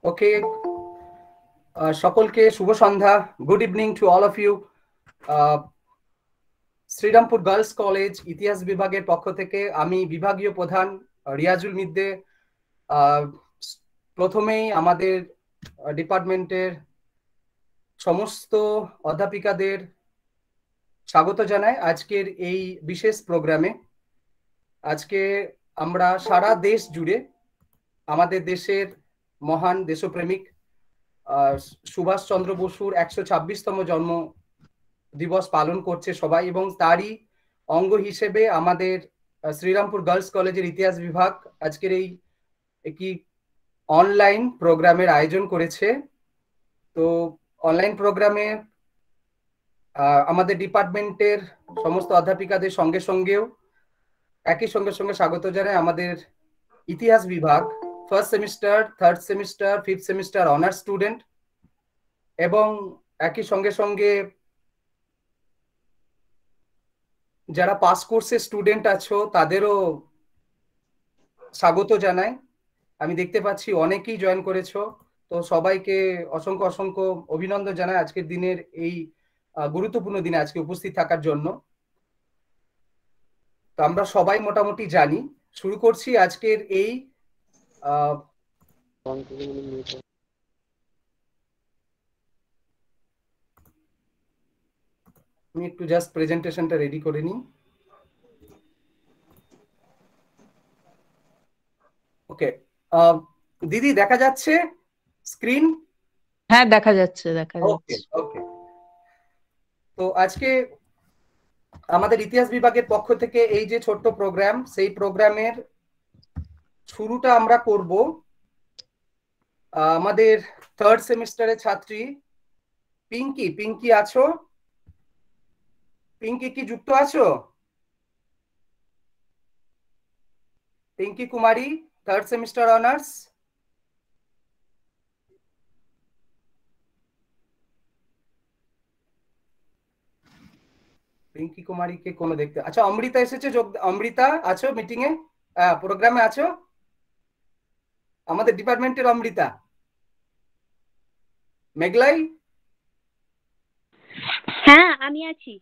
ওকে, সকলকে শুভ সন্ধ্যা। Good evening to all of you. Serampore girls college ইতিহাস বিভাগের পক্ষ থেকে আমি বিভাগীয় প্রধান রিয়াজুল মিদ্দে প্রথমেই আমাদের ডিপার্টমেন্টের সমস্ত অধ্যাপিকাদের স্বাগত জানাই আজকের এই বিশেষ প্রোগ্রামে। আজকে আমরা সারা দেশ জুড়ে আমাদের দেশের মহান দেশপ্রেমিক সুভাষ চন্দ্র বসুর 126তম জন্ম দিবস পালন করছে সবাই, এবং তারই অঙ্গ হিসেবে আমাদের শ্রীরামপুর গার্লস কলেজের ইতিহাস বিভাগ আজকের এই একটি অনলাইন প্রোগ্রামের আয়োজন করেছে। তো অনলাইন প্রোগ্রামে আমাদের ডিপার্টমেন্টের সমস্ত অধ্যাপিকাদের সঙ্গে সঙ্গেও একই সঙ্গে স্বাগত জানাই আমাদের ইতিহাস বিভাগ first semester, third semester, fifth semester honours student, এবং একই সঙ্গে যারা পাস কোর্সের স্টুডেন্ট আছো তাদেরও স্বাগত জানাই। আমি দেখতে পাচ্ছি অনেকেই জয়েন করেছো, তো সবাইকে অসংখ্য অভিনন্দন জানাই আজকের দিনের এই গুরুত্বপূর্ণ দিনে আজকে উপস্থিত থাকার জন্য। তো আমরা সবাই মোটামুটি জানি, শুরু করছি আজকের এই আমি একটু জাস্ট প্রেজেন্টেশনটা রেডি করে নিই। ওকে, দিদি দেখা যাচ্ছে স্ক্রিন? হ্যাঁ, দেখা যাচ্ছে। ওকে ওকে। তো আজকে আমাদের ইতিহাস বিভাগের পক্ষ থেকে এই যে ছোট্ট প্রোগ্রাম, সেই প্রোগ্রামের শুরুটা আমরা করব আমাদের থার্ড সেমিস্টারের ছাত্রী পিঙ্কি। পিঙ্কি আছো? পিঙ্কি কি যুক্ত আছো? পিঙ্কি কুমারী, থার্ড সেমিস্টার অনার্স। পিঙ্কি কুমারীকে কোনো দেখতে, আচ্ছা অমৃতা এসেছে, অমৃতা আছো মিটিং এ, প্রোগ্রামে আছো? আমাদের ডিপার্টমেন্টের অমৃতা। মেঘলাই? হ্যাঁ আমি আছি।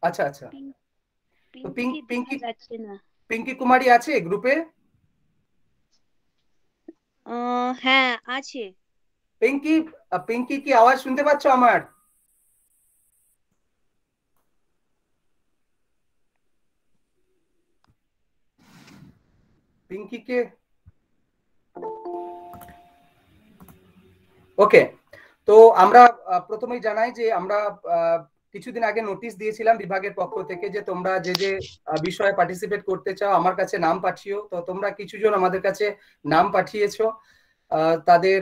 আচ্ছা আচ্ছা, তো পিঙ্কি যাচ্ছে না। পিঙ্কি কুমারী আছে গ্রুপে? হ্যাঁ আছে। পিঙ্কি, পিঙ্কি কি আওয়াজ শুনতে পাচ্ছ আমার? পিঙ্কিকে ওকে। তো আমরা প্রথমেই জানাই যে আমরা কিছুদিন আগে নোটিশ দিয়েছিলাম বিভাগের পক্ষ থেকে যে তোমরা যে যে বিষয়ে পার্টিসিপেট করতে চাও আমার কাছে নাম পাঠিও। তো তোমরা কিছুজন আমাদের কাছে নাম পাঠিয়েছো, তাদের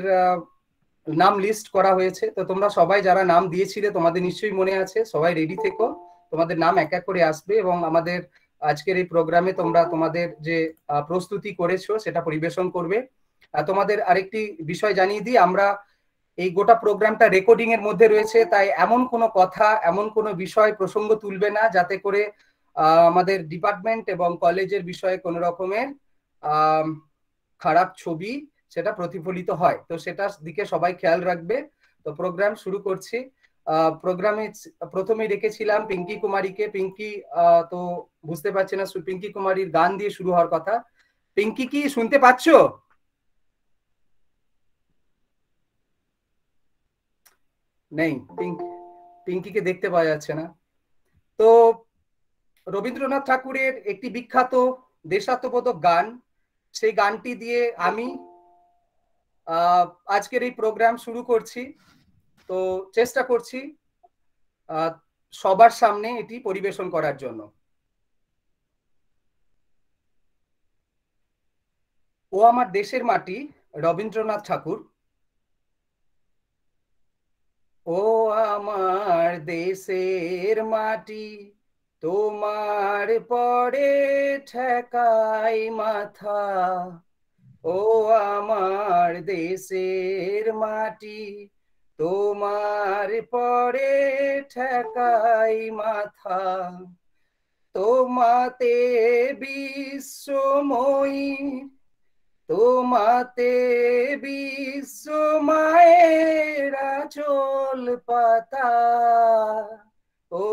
নাম লিস্ট করা হয়েছে। তো তোমরা সবাই যারা নাম দিয়েছিলে তোমাদের নিশ্চয়ই মনে আছে, সবাই রেডি থেকো, তোমাদের নাম এক এক করে আসবে এবং আমাদের আজকের এই প্রোগ্রামে তোমরা তোমাদের যে প্রস্তুতি করেছো সেটা পরিবেশন করবে। তোমাদের আরেকটি বিষয় জানিয়ে দিই, আমরা এই গোটা প্রোগ্রামটা রেকর্ডিং এর মধ্যে রয়েছে, তাই এমন কোনো কথা, এমন কোনো বিষয় প্রসঙ্গ তুলবে না যাতে করে আমাদের ডিপার্টমেন্ট এবং কলেজের বিষয়ে কোনো রকমের খারাপ ছবি সেটা প্রতিফলিত হয়। তো সেটার দিকে সবাই খেয়াল রাখবে। তো প্রোগ্রাম শুরু করছি। প্রোগ্রামে প্রথমেই রেখেছিলাম পিঙ্কি কুমারীকে। পিঙ্কি তো বুঝতে পারছি না, পিঙ্কি কুমারীর গান দিয়ে শুরু হওয়ার কথা। পিঙ্কি কি শুনতে পাচ্ছ? নেই, পিঙ্কিকে দেখতে পাওয়া যাচ্ছে না। তো রবীন্দ্রনাথ ঠাকুরের একটি বিখ্যাত দেশাত্মবোধক গান, সেই গানটি দিয়ে আমি আজকের এই প্রোগ্রাম শুরু করছি। তো চেষ্টা করছি সবার সামনে এটি পরিবেশন করার জন্য। ও আমার দেশের মাটি, রবীন্দ্রনাথ ঠাকুর। ও আমার দেশের মাটি, তোমার পরে ঠেকাই মাথা। ও আমার দেশের মাটি, তোমার পরে ঠেকাই মাথা। তোমাতে বিশ্বময়ী, তোমাতে বিশ্ব মায়ের আঁচল পাতা, ও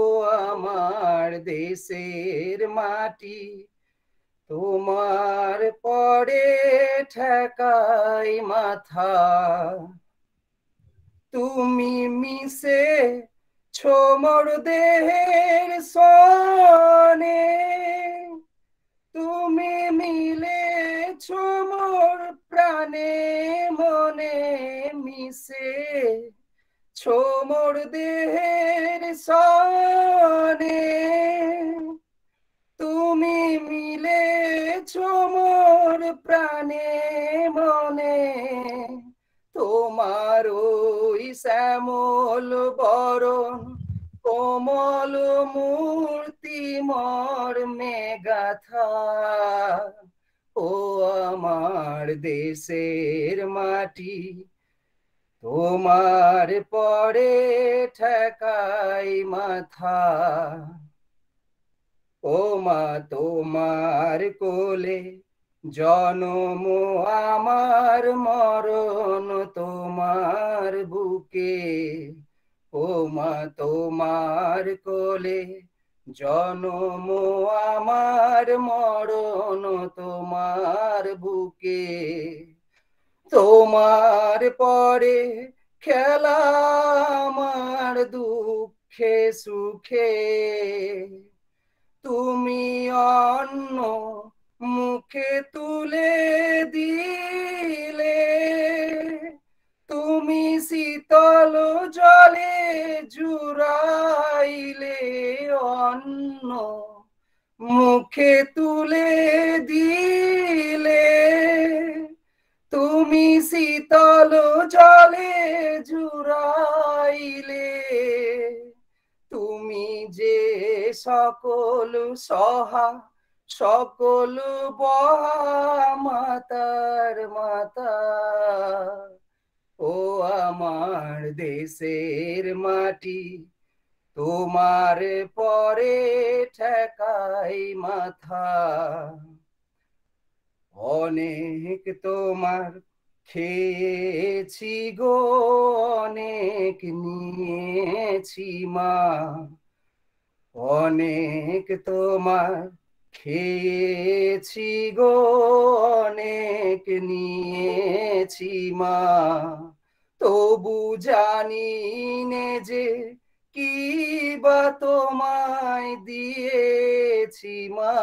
আমার দেশের মাটি, তোমার পরে ঠেকাই মাথা। তুমি মিশে ছোমর দেহের সনে, তুমি মিলে ছোমর প্রাণে মনে, মিশে ছোমর দেহের সনে, তুমি মিলে ছোমর প্রাণে মনে। তোমার ওই শ্যামল বরণ কোমল মূর্তি মর্মে গাথা, ও আমার দেশের মাটি, তোমার পরে ঠেকাই মাথা। ও মা তোমার কোলে জনম আমার, মরণ তোমার বুকে। ও মা তোমার কোলে জনম আমার, মরণ তোমার বুকে। তোমার পরে খেলা আমার দুঃখে সুখে, তুমি অন্ন মুখে তুলে দিলে, তুমি শীতল জলে জুড়াইলে, অন্ন মুখে তুলে দিলে, তুমি শীতল জলে জুড়াইলে। তুমি যে সকল সহা সকল বহা মাতার মাতা, ও আমার দেশের মাটি, তোমার পরে ঠেকাই মাথা। অনেক তোমার খেয়েছি গো, অনেক নিয়েছি মা, অনেক তোমার খেয়েছি গো, অনেক নিয়েছি মা। তবু জানি নে যে কি বা তোমায় দিয়েছি মা।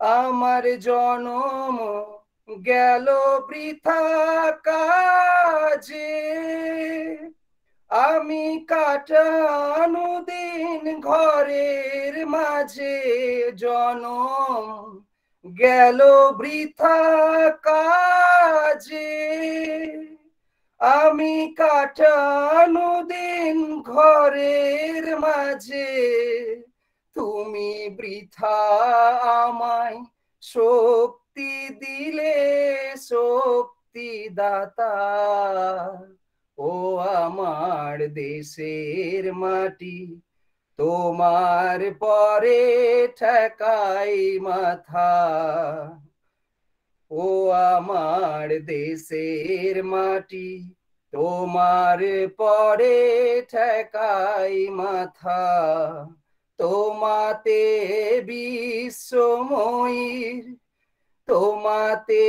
আমার জনম গেল বৃথা কাজে, আমি কাটানো দিন ঘরের মাঝে। জনম গেল বৃথা কাজে, আমি কাটানো দিন ঘরের মাঝে। তুমি বৃথা আমায় শক্তি দিলে, শক্তি দাতা, ও আমার দেশের মাটি, তোমার পরে ঠেকাই মাথা। ও আমার দেশের মাটি, তোমার পরে ঠেকাই মাথা। তোমাতে বিশ্বময়ীর, তোমাতে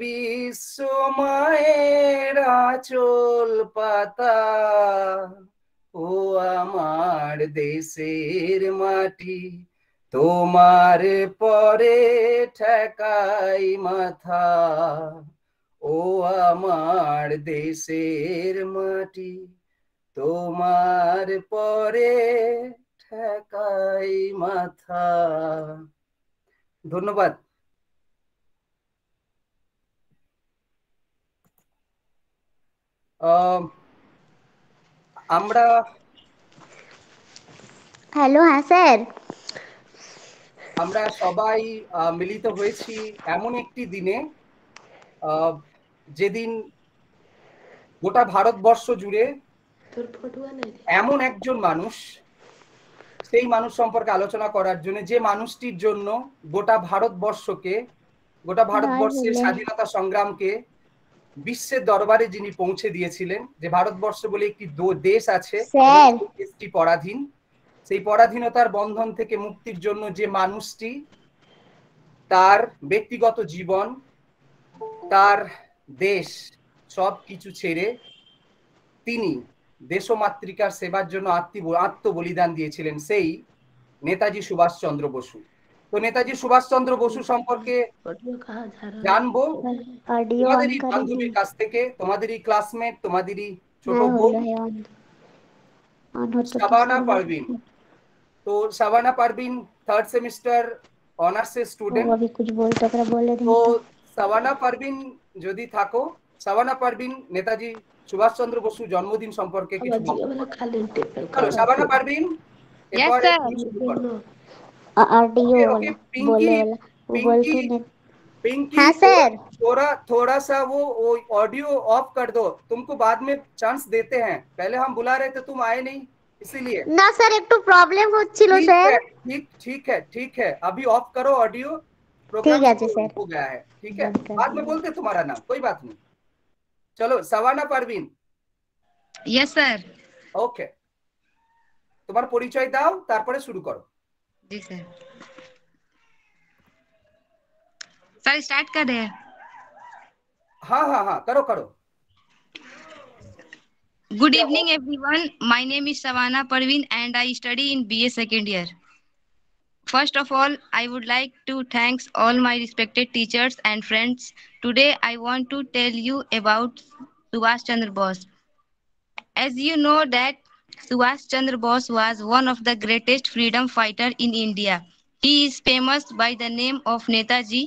বিশ্ব মায়ের আঁচল পাতা, ও আমার দেশের মাটি, তোমার পরে ঠেকাই মাথা। ও আমার দেশের মাটি, তোমার পরে ঠেকাই মাথা। ধন্যবাদ। আমরা হ্যালো, হ্যাঁ স্যার, আমরা সবাই মিলিত হয়েছি এমন একটি দিনে, যেদিন গোটা ভারতবর্ষ জুড়ে এমন একজন মানুষ, সেই মানুষ সম্পর্কে আলোচনা করার জন্য, যে মানুষটির জন্য গোটা ভারতবর্ষকে গোটা ভারতবর্ষের স্বাধীনতা সংগ্রামকে বিশ্বের দরবারে যিনি পৌঁছে দিয়েছিলেন, যে ভারতবর্ষ বলে একটি দেশ আছে, দেশটি পরাধীন, সেই পরাধীনতার বন্ধন থেকে মুক্তির জন্য যে মানুষটি তার ব্যক্তিগত জীবন, তার দেশ সবকিছু ছেড়ে তিনি দেশমাতৃকার সেবার জন্য আত্মবলিদান দিয়েছিলেন, সেই নেতাজি সুভাষচন্দ্র বসু। তো নেতাজি সুভাষচন্দ্র বসু সম্পর্কে জানবো তোমাদেরই বান্ধবীর কাছ থেকে, তোমাদেরই ক্লাসমেট, তোমাদেরই ছোট বোন শাবানা পারভিন। তো শাবানা পারভিন 3rd সেমিস্টার অনার্সের স্টুডেন্ট। তো শাবানা পারভিন যদি থাকো, শাবানা পারভিন নেতাজি সুভাষচন্দ্র বসু জন্মদিন সম্পর্কে কিছু বক্তব্য। চলো শাবানা পারভিন, এরপরে শুরু করো। ओके पिंकी, पिंकी हाँ सर। थोड़ा सा वो ऑडियो ऑफ कर दो, तुमको बाद में चांस देते हैं, पहले हम बुला रहे थे तुम आए नहीं इसीलिए ना सर, एक तो प्रॉब्लम होच्छिलो सर। ठीक है अभी ऑफ करो ऑडियो, ठीक है सर, हो गया है, ठीक है बाद में बोलते तुम्हारा नाम, कोई बात नहीं। चलो Shabana Parveen. Yes sir. Okay তোমার পরিচয় দাও, তারপরে শুরু করো। जी सर। सर स्टार्ट कर रहे हैं? हाँ करो करो। Good evening everyone. My name is Savana Parveen and I study in BA second year. First of all, I would like to thank all my respected teachers and friends. Today I want to tell you about Subhash Chandra Bose. As you know that Subhash Chandra Bose was one of the greatest freedom fighter in India. He is famous by the name of Netaji.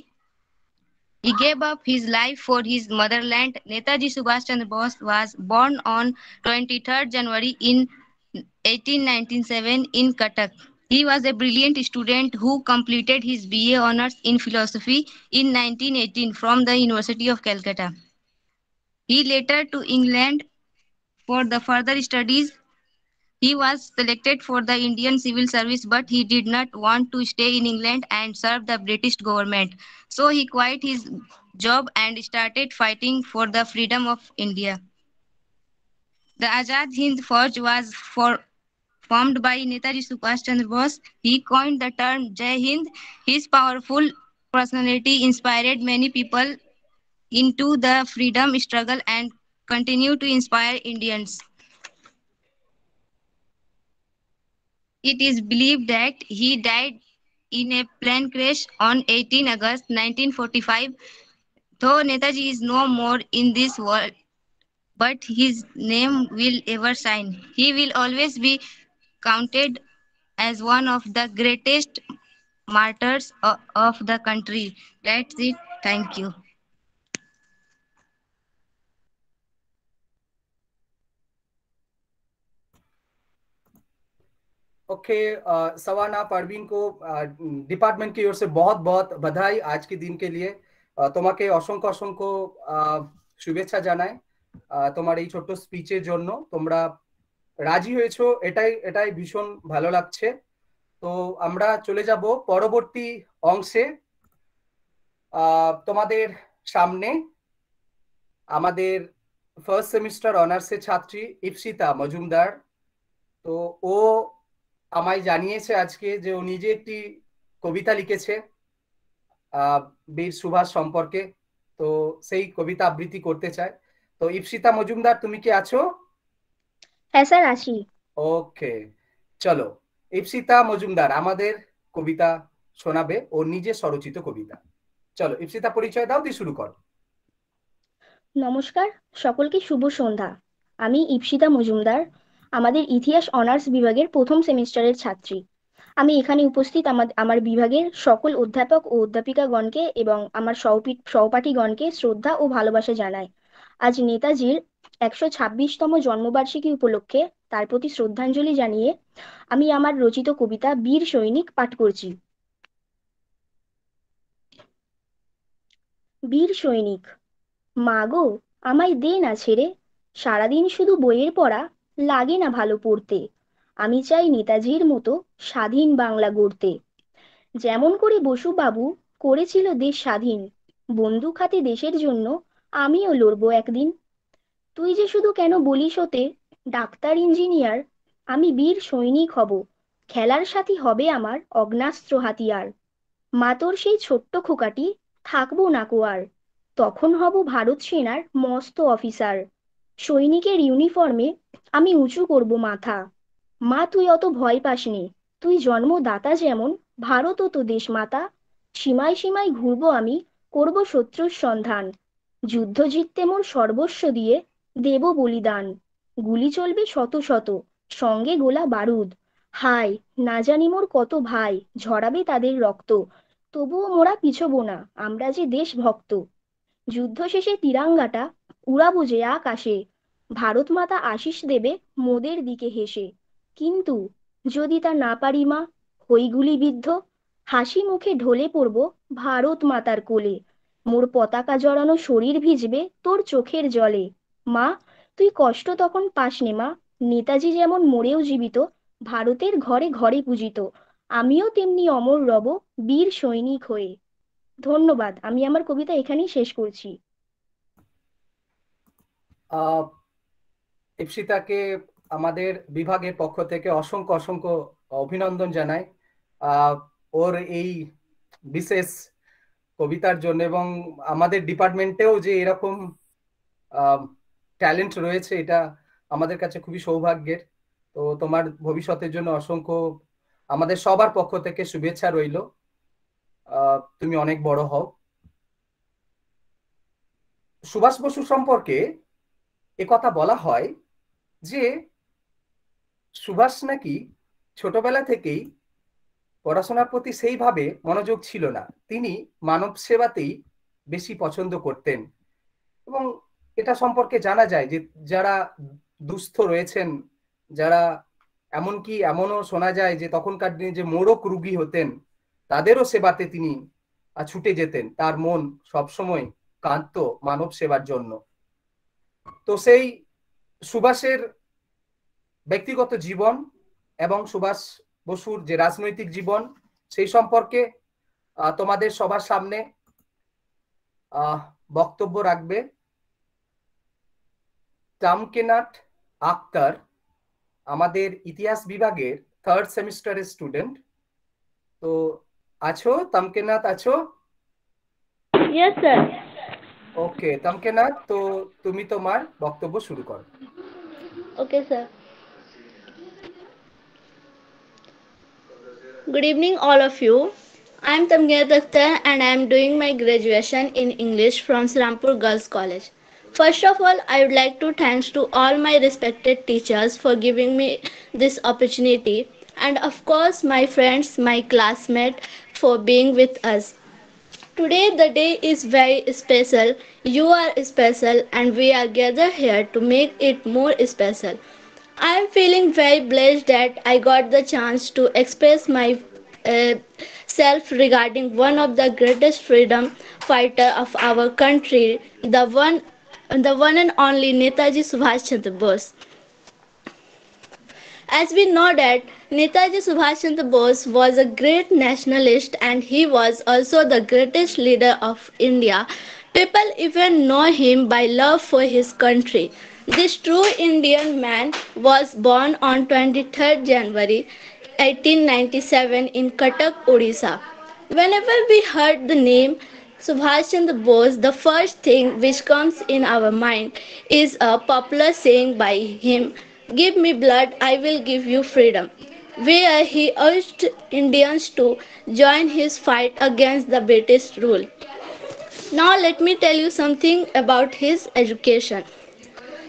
He gave up his life for his motherland. Netaji Subhash Chandra Bose was born on 23rd January in 1897 in Cuttack. He was a brilliant student who completed his BA Honours in Philosophy in 1918 from the University of Calcutta. He later to England for the further studies. He was selected for the Indian Civil Service, but he did not want to stay in England and serve the British government. So he quit his job and started fighting for the freedom of India. The Azad Hind Fauj was formed by Netaji Subhash Chandra Bose. He coined the term Jai Hind. His powerful personality inspired many people into the freedom struggle and continue to inspire Indians. It is believed that he died in a plane crash on 18 August 1945. Though Netaji is no more in this world, but his name will ever shine. He will always be counted as one of the greatest martyrs of the country. That's it. Thank you. Okay Shabana Parveen को department की ओर से बहुत बहुत बधाई आज के दिन के लिए। তোমাকে অসংখ্য অসংখ্য শুভেচ্ছা জানাই তোমার এই ছোট্ট স্পিচের জন্য। তোমরা রাজি হয়েছো, এটাই ভীষণ ভালো লাগছে। তো আমরা চলে যাব পরবর্তী অংশে। তোমাদের সামনে আমাদের ফার্স্ট সেমিস্টার অনার্সের ছাত্রী ইপসিতা মজুমদার। তো ও আমায় জানিয়েছে আজকে যে ও নিজে একটি কবিতা লিখেছে বীর সুভাষ সম্পর্কে, তো সেই কবিতা আবৃত্তি করতে চায়। তো ইপসিতা মজুমদার তুমি কি আছো? হ্যাঁ স্যার আছি। ওকে চলো, ইপসিতা মজুমদার আমাদের কবিতা শোনাবে, ওর নিজে স্বরচিত কবিতা। চলো ইপসিতা পরিচয় দাও, দিয়ে শুরু করো। নমস্কার, সকলকে শুভ সন্ধ্যা। আমি ইপসিতা মজুমদার, আমাদের ইতিহাস অনার্স বিভাগের প্রথম সেমিস্টারের ছাত্রী। আমি এখানে উপস্থিত আমার বিভাগের সকল অধ্যাপক ও অধ্যাপিকাগণকে এবং আমার সহপাঠীগণকে শ্রদ্ধা ও ভালোবাসা জানাই। আজ নেতাজির 126তম জন্মবার্ষিকী উপলক্ষে তার প্রতি শ্রদ্ধাঞ্জলি জানিয়ে আমি আমার রচিত কবিতা বীর সৈনিক পাঠ করছি। বীর সৈনিক। মা গো, আমায় দে না ছেড়ে, সারাদিন শুধু বইয়ের পড়া, লাগে না ভালো পড়তে। আমি চাই নেতাজির মতো স্বাধীন বাংলা গড়তে। যেমন করে বসু বাবু করেছিল দেশ স্বাধীন, বন্দুক হাতে দেশের জন্য আমিও লড়বো একদিন। তুই যে শুধু কেন বলিস ওতে ডাক্তার ইঞ্জিনিয়ার, আমি বীর সৈনিক হব, খেলার সাথী হবে আমার অগ্নাস্ত্র হাতিয়ার। মা তোর সেই ছোট্ট খোকাটি থাকবো না কো আর, তখন হব ভারত সেনার মস্ত অফিসার। সৈনিকের ইউনিফর্মে আমি উঁচু করব মাথা। মা তুই অত ভয় পাস নে, তুই জন্মদাতা যেমন ভারতও তো দেশ মাতা। সীমায় সীমায় ঘুরবো আমি, করব শত্রুর সন্ধান, যুদ্ধ জিততে মোর সর্বস্ব দিয়ে দেব বলিদান। গুলি চলবে শত শত, সঙ্গে গোলা বারুদ। হায়, না জানি মোর কত ভাই ঝরাবে তাদের রক্ত, তবুও মোরা পিছবো না, আমরা যে দেশভক্ত। যুদ্ধ শেষে তিরাঙ্গাটা উড়াবো যে আকাশে, ভারত মাতা আশিস দেবে মোদের দিকে হেসে। কিন্তু যদি তা না পারি মা, হই গুলিবিদ্ধ, হাসি মুখে ঢলে পড়ব ভারত মাতার কোলে। মোর পতাকা জড়ানো শরীর ভিজবে তোর চোখের জলে। মা তুই কষ্ট তখন পাস নে মা, নেতাজি যেমন মরেও জীবিত, ভারতের ঘরে ঘরে পূজিত, আমিও তেমনি অমর রব বীর সৈনিক হয়ে। ধন্যবাদ, আমি আমার কবিতা এখানেই শেষ করছি। ইপসিতাকে আমাদের বিভাগের পক্ষ থেকে অসংখ্য অসংখ্য অভিনন্দন জানাই ওর এই বিশেষ কবিতার জন্য, এবং আমাদের ডিপার্টমেন্টেও যে এরকম ট্যালেন্ট রয়েছে এটা আমাদের কাছে খুবই সৌভাগ্যের। তো তোমার ভবিষ্যতের জন্য অসংখ্য আমাদের সবার পক্ষ থেকে শুভেচ্ছা রইল, তুমি অনেক বড় হও। সুভাষ বসু সম্পর্কে একথা বলা হয় যে সুভাষ নাকি ছোটবেলা থেকেই পড়াশোনার প্রতি সেইভাবে মনোযোগ ছিল না, তিনি মানব সেবাতেই বেশি পছন্দ করতেন। এবং এটা সম্পর্কে জানা যায় যে যারা দুস্থ রয়েছেন, যারা এমনকি এমনও শোনা যায় যে তখনকার দিনে যে মোড়ক রুগী হতেন তাদেরও সেবাতে তিনি ছুটে যেতেন, তার মন সবসময় কাঁদত মানব সেবার জন্য। তো সেই সুভাষের ব্যক্তিগত জীবন এবং সুভাষ বসুর যে রাজনৈতিক জীবন সেই সম্পর্কে তোমাদের সবার সামনে বক্তব্য রাখবে তামকেনাট আক্তার, আমাদের ইতিহাস বিভাগের 3rd সেমিস্টারের স্টুডেন্ট। তো আছো তামকেনাথ, আছো? Yes sir. ওকে তামকেনাথ, তো তুমি তোমার বক্তব্য শুরু করো। Okay sir. Good evening, all of you. I am Tamgina Akhtar and I am doing my graduation in English from Srampur Girls College. First of all, I would like to thanks to all my respected teachers for giving me this opportunity, and of course my friends, my classmates for being with us. Today the day is very special. You are special and we are gathered here to make it more special. I am feeling very blessed that I got the chance to express my self regarding one of the greatest freedom fighter of our country, the one and only Netaji Subhash Chandra Bose. As we know that Netaji Subhash Chandra Bose was a great nationalist and he was also the greatest leader of India. People even know him by love for his country. This true Indian man was born on 23rd January 1897 in Cuttack, Odisha. Whenever we heard the name Subhash Chandra Bose, the first thing which comes in our mind is a popular saying by him, "Give me blood, I will give you freedom," where he urged Indians to join his fight against the British rule. Now let me tell you something about his education.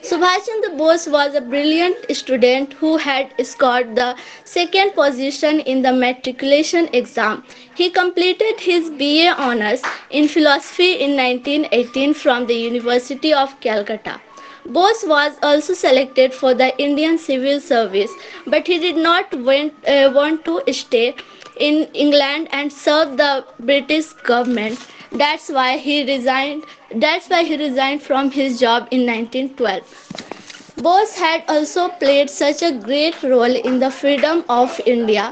Subhash Chandra Bose was a brilliant student who had scored the second position in the matriculation exam. He completed his BA Honours in Philosophy in 1918 from the University of Calcutta. Bose was also selected for the Indian Civil Service, but he did not want to stay in England and serve the British government. That's why he resigned from his job in 1912. Bose had also played such a great role in the freedom of India.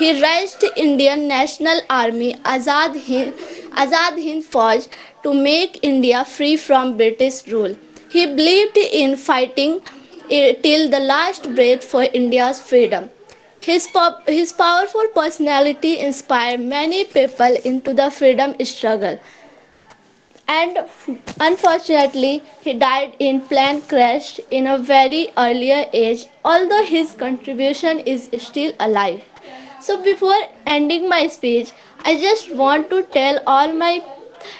He raised Indian National Army Azad Hind Azad Hind Fauj to make India free from British rule. He believed in fighting till the last breath for India's freedom. His powerful personality inspired many people into the freedom struggle. And unfortunately, he died in plane crash in a very earlier age, although his contribution is still alive. So before ending my speech, I just want to tell all my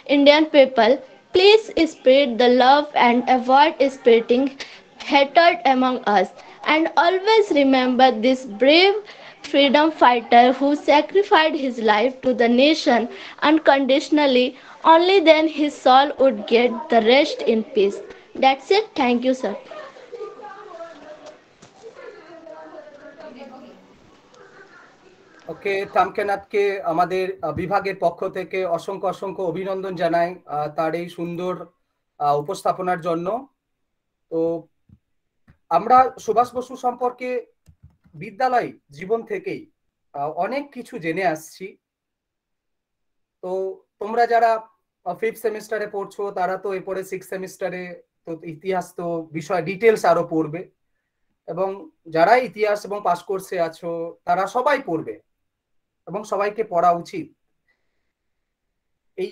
Indian people, please spread the love and avoid spreading hatred among us. And always remember this brave freedom fighter who sacrificed his life to the nation unconditionally. Only then his soul would get the rest in peace. That's it. Thank you, sir. ওকে, তামকেনাথকে আমাদের বিভাগের পক্ষ থেকে অসংখ্য অসংখ্য অভিনন্দন জানাই তার এই সুন্দর উপস্থাপনার জন্য। তো আমরা সুভাষ বসু সম্পর্কে বিদ্যালয় জীবন থেকেই অনেক কিছু জেনে আসছি। তো তোমরা যারা 5th সেমিস্টারে পড়ছো তারা তো এরপরে 6th সেমিস্টারে তো ইতিহাস তো বিষয় ডিটেলস আরো পড়বে, এবং যারা ইতিহাস এবং পাস কোর্সে আছো তারা সবাই পড়বে এবং সবাইকে পড়া উচিত। এই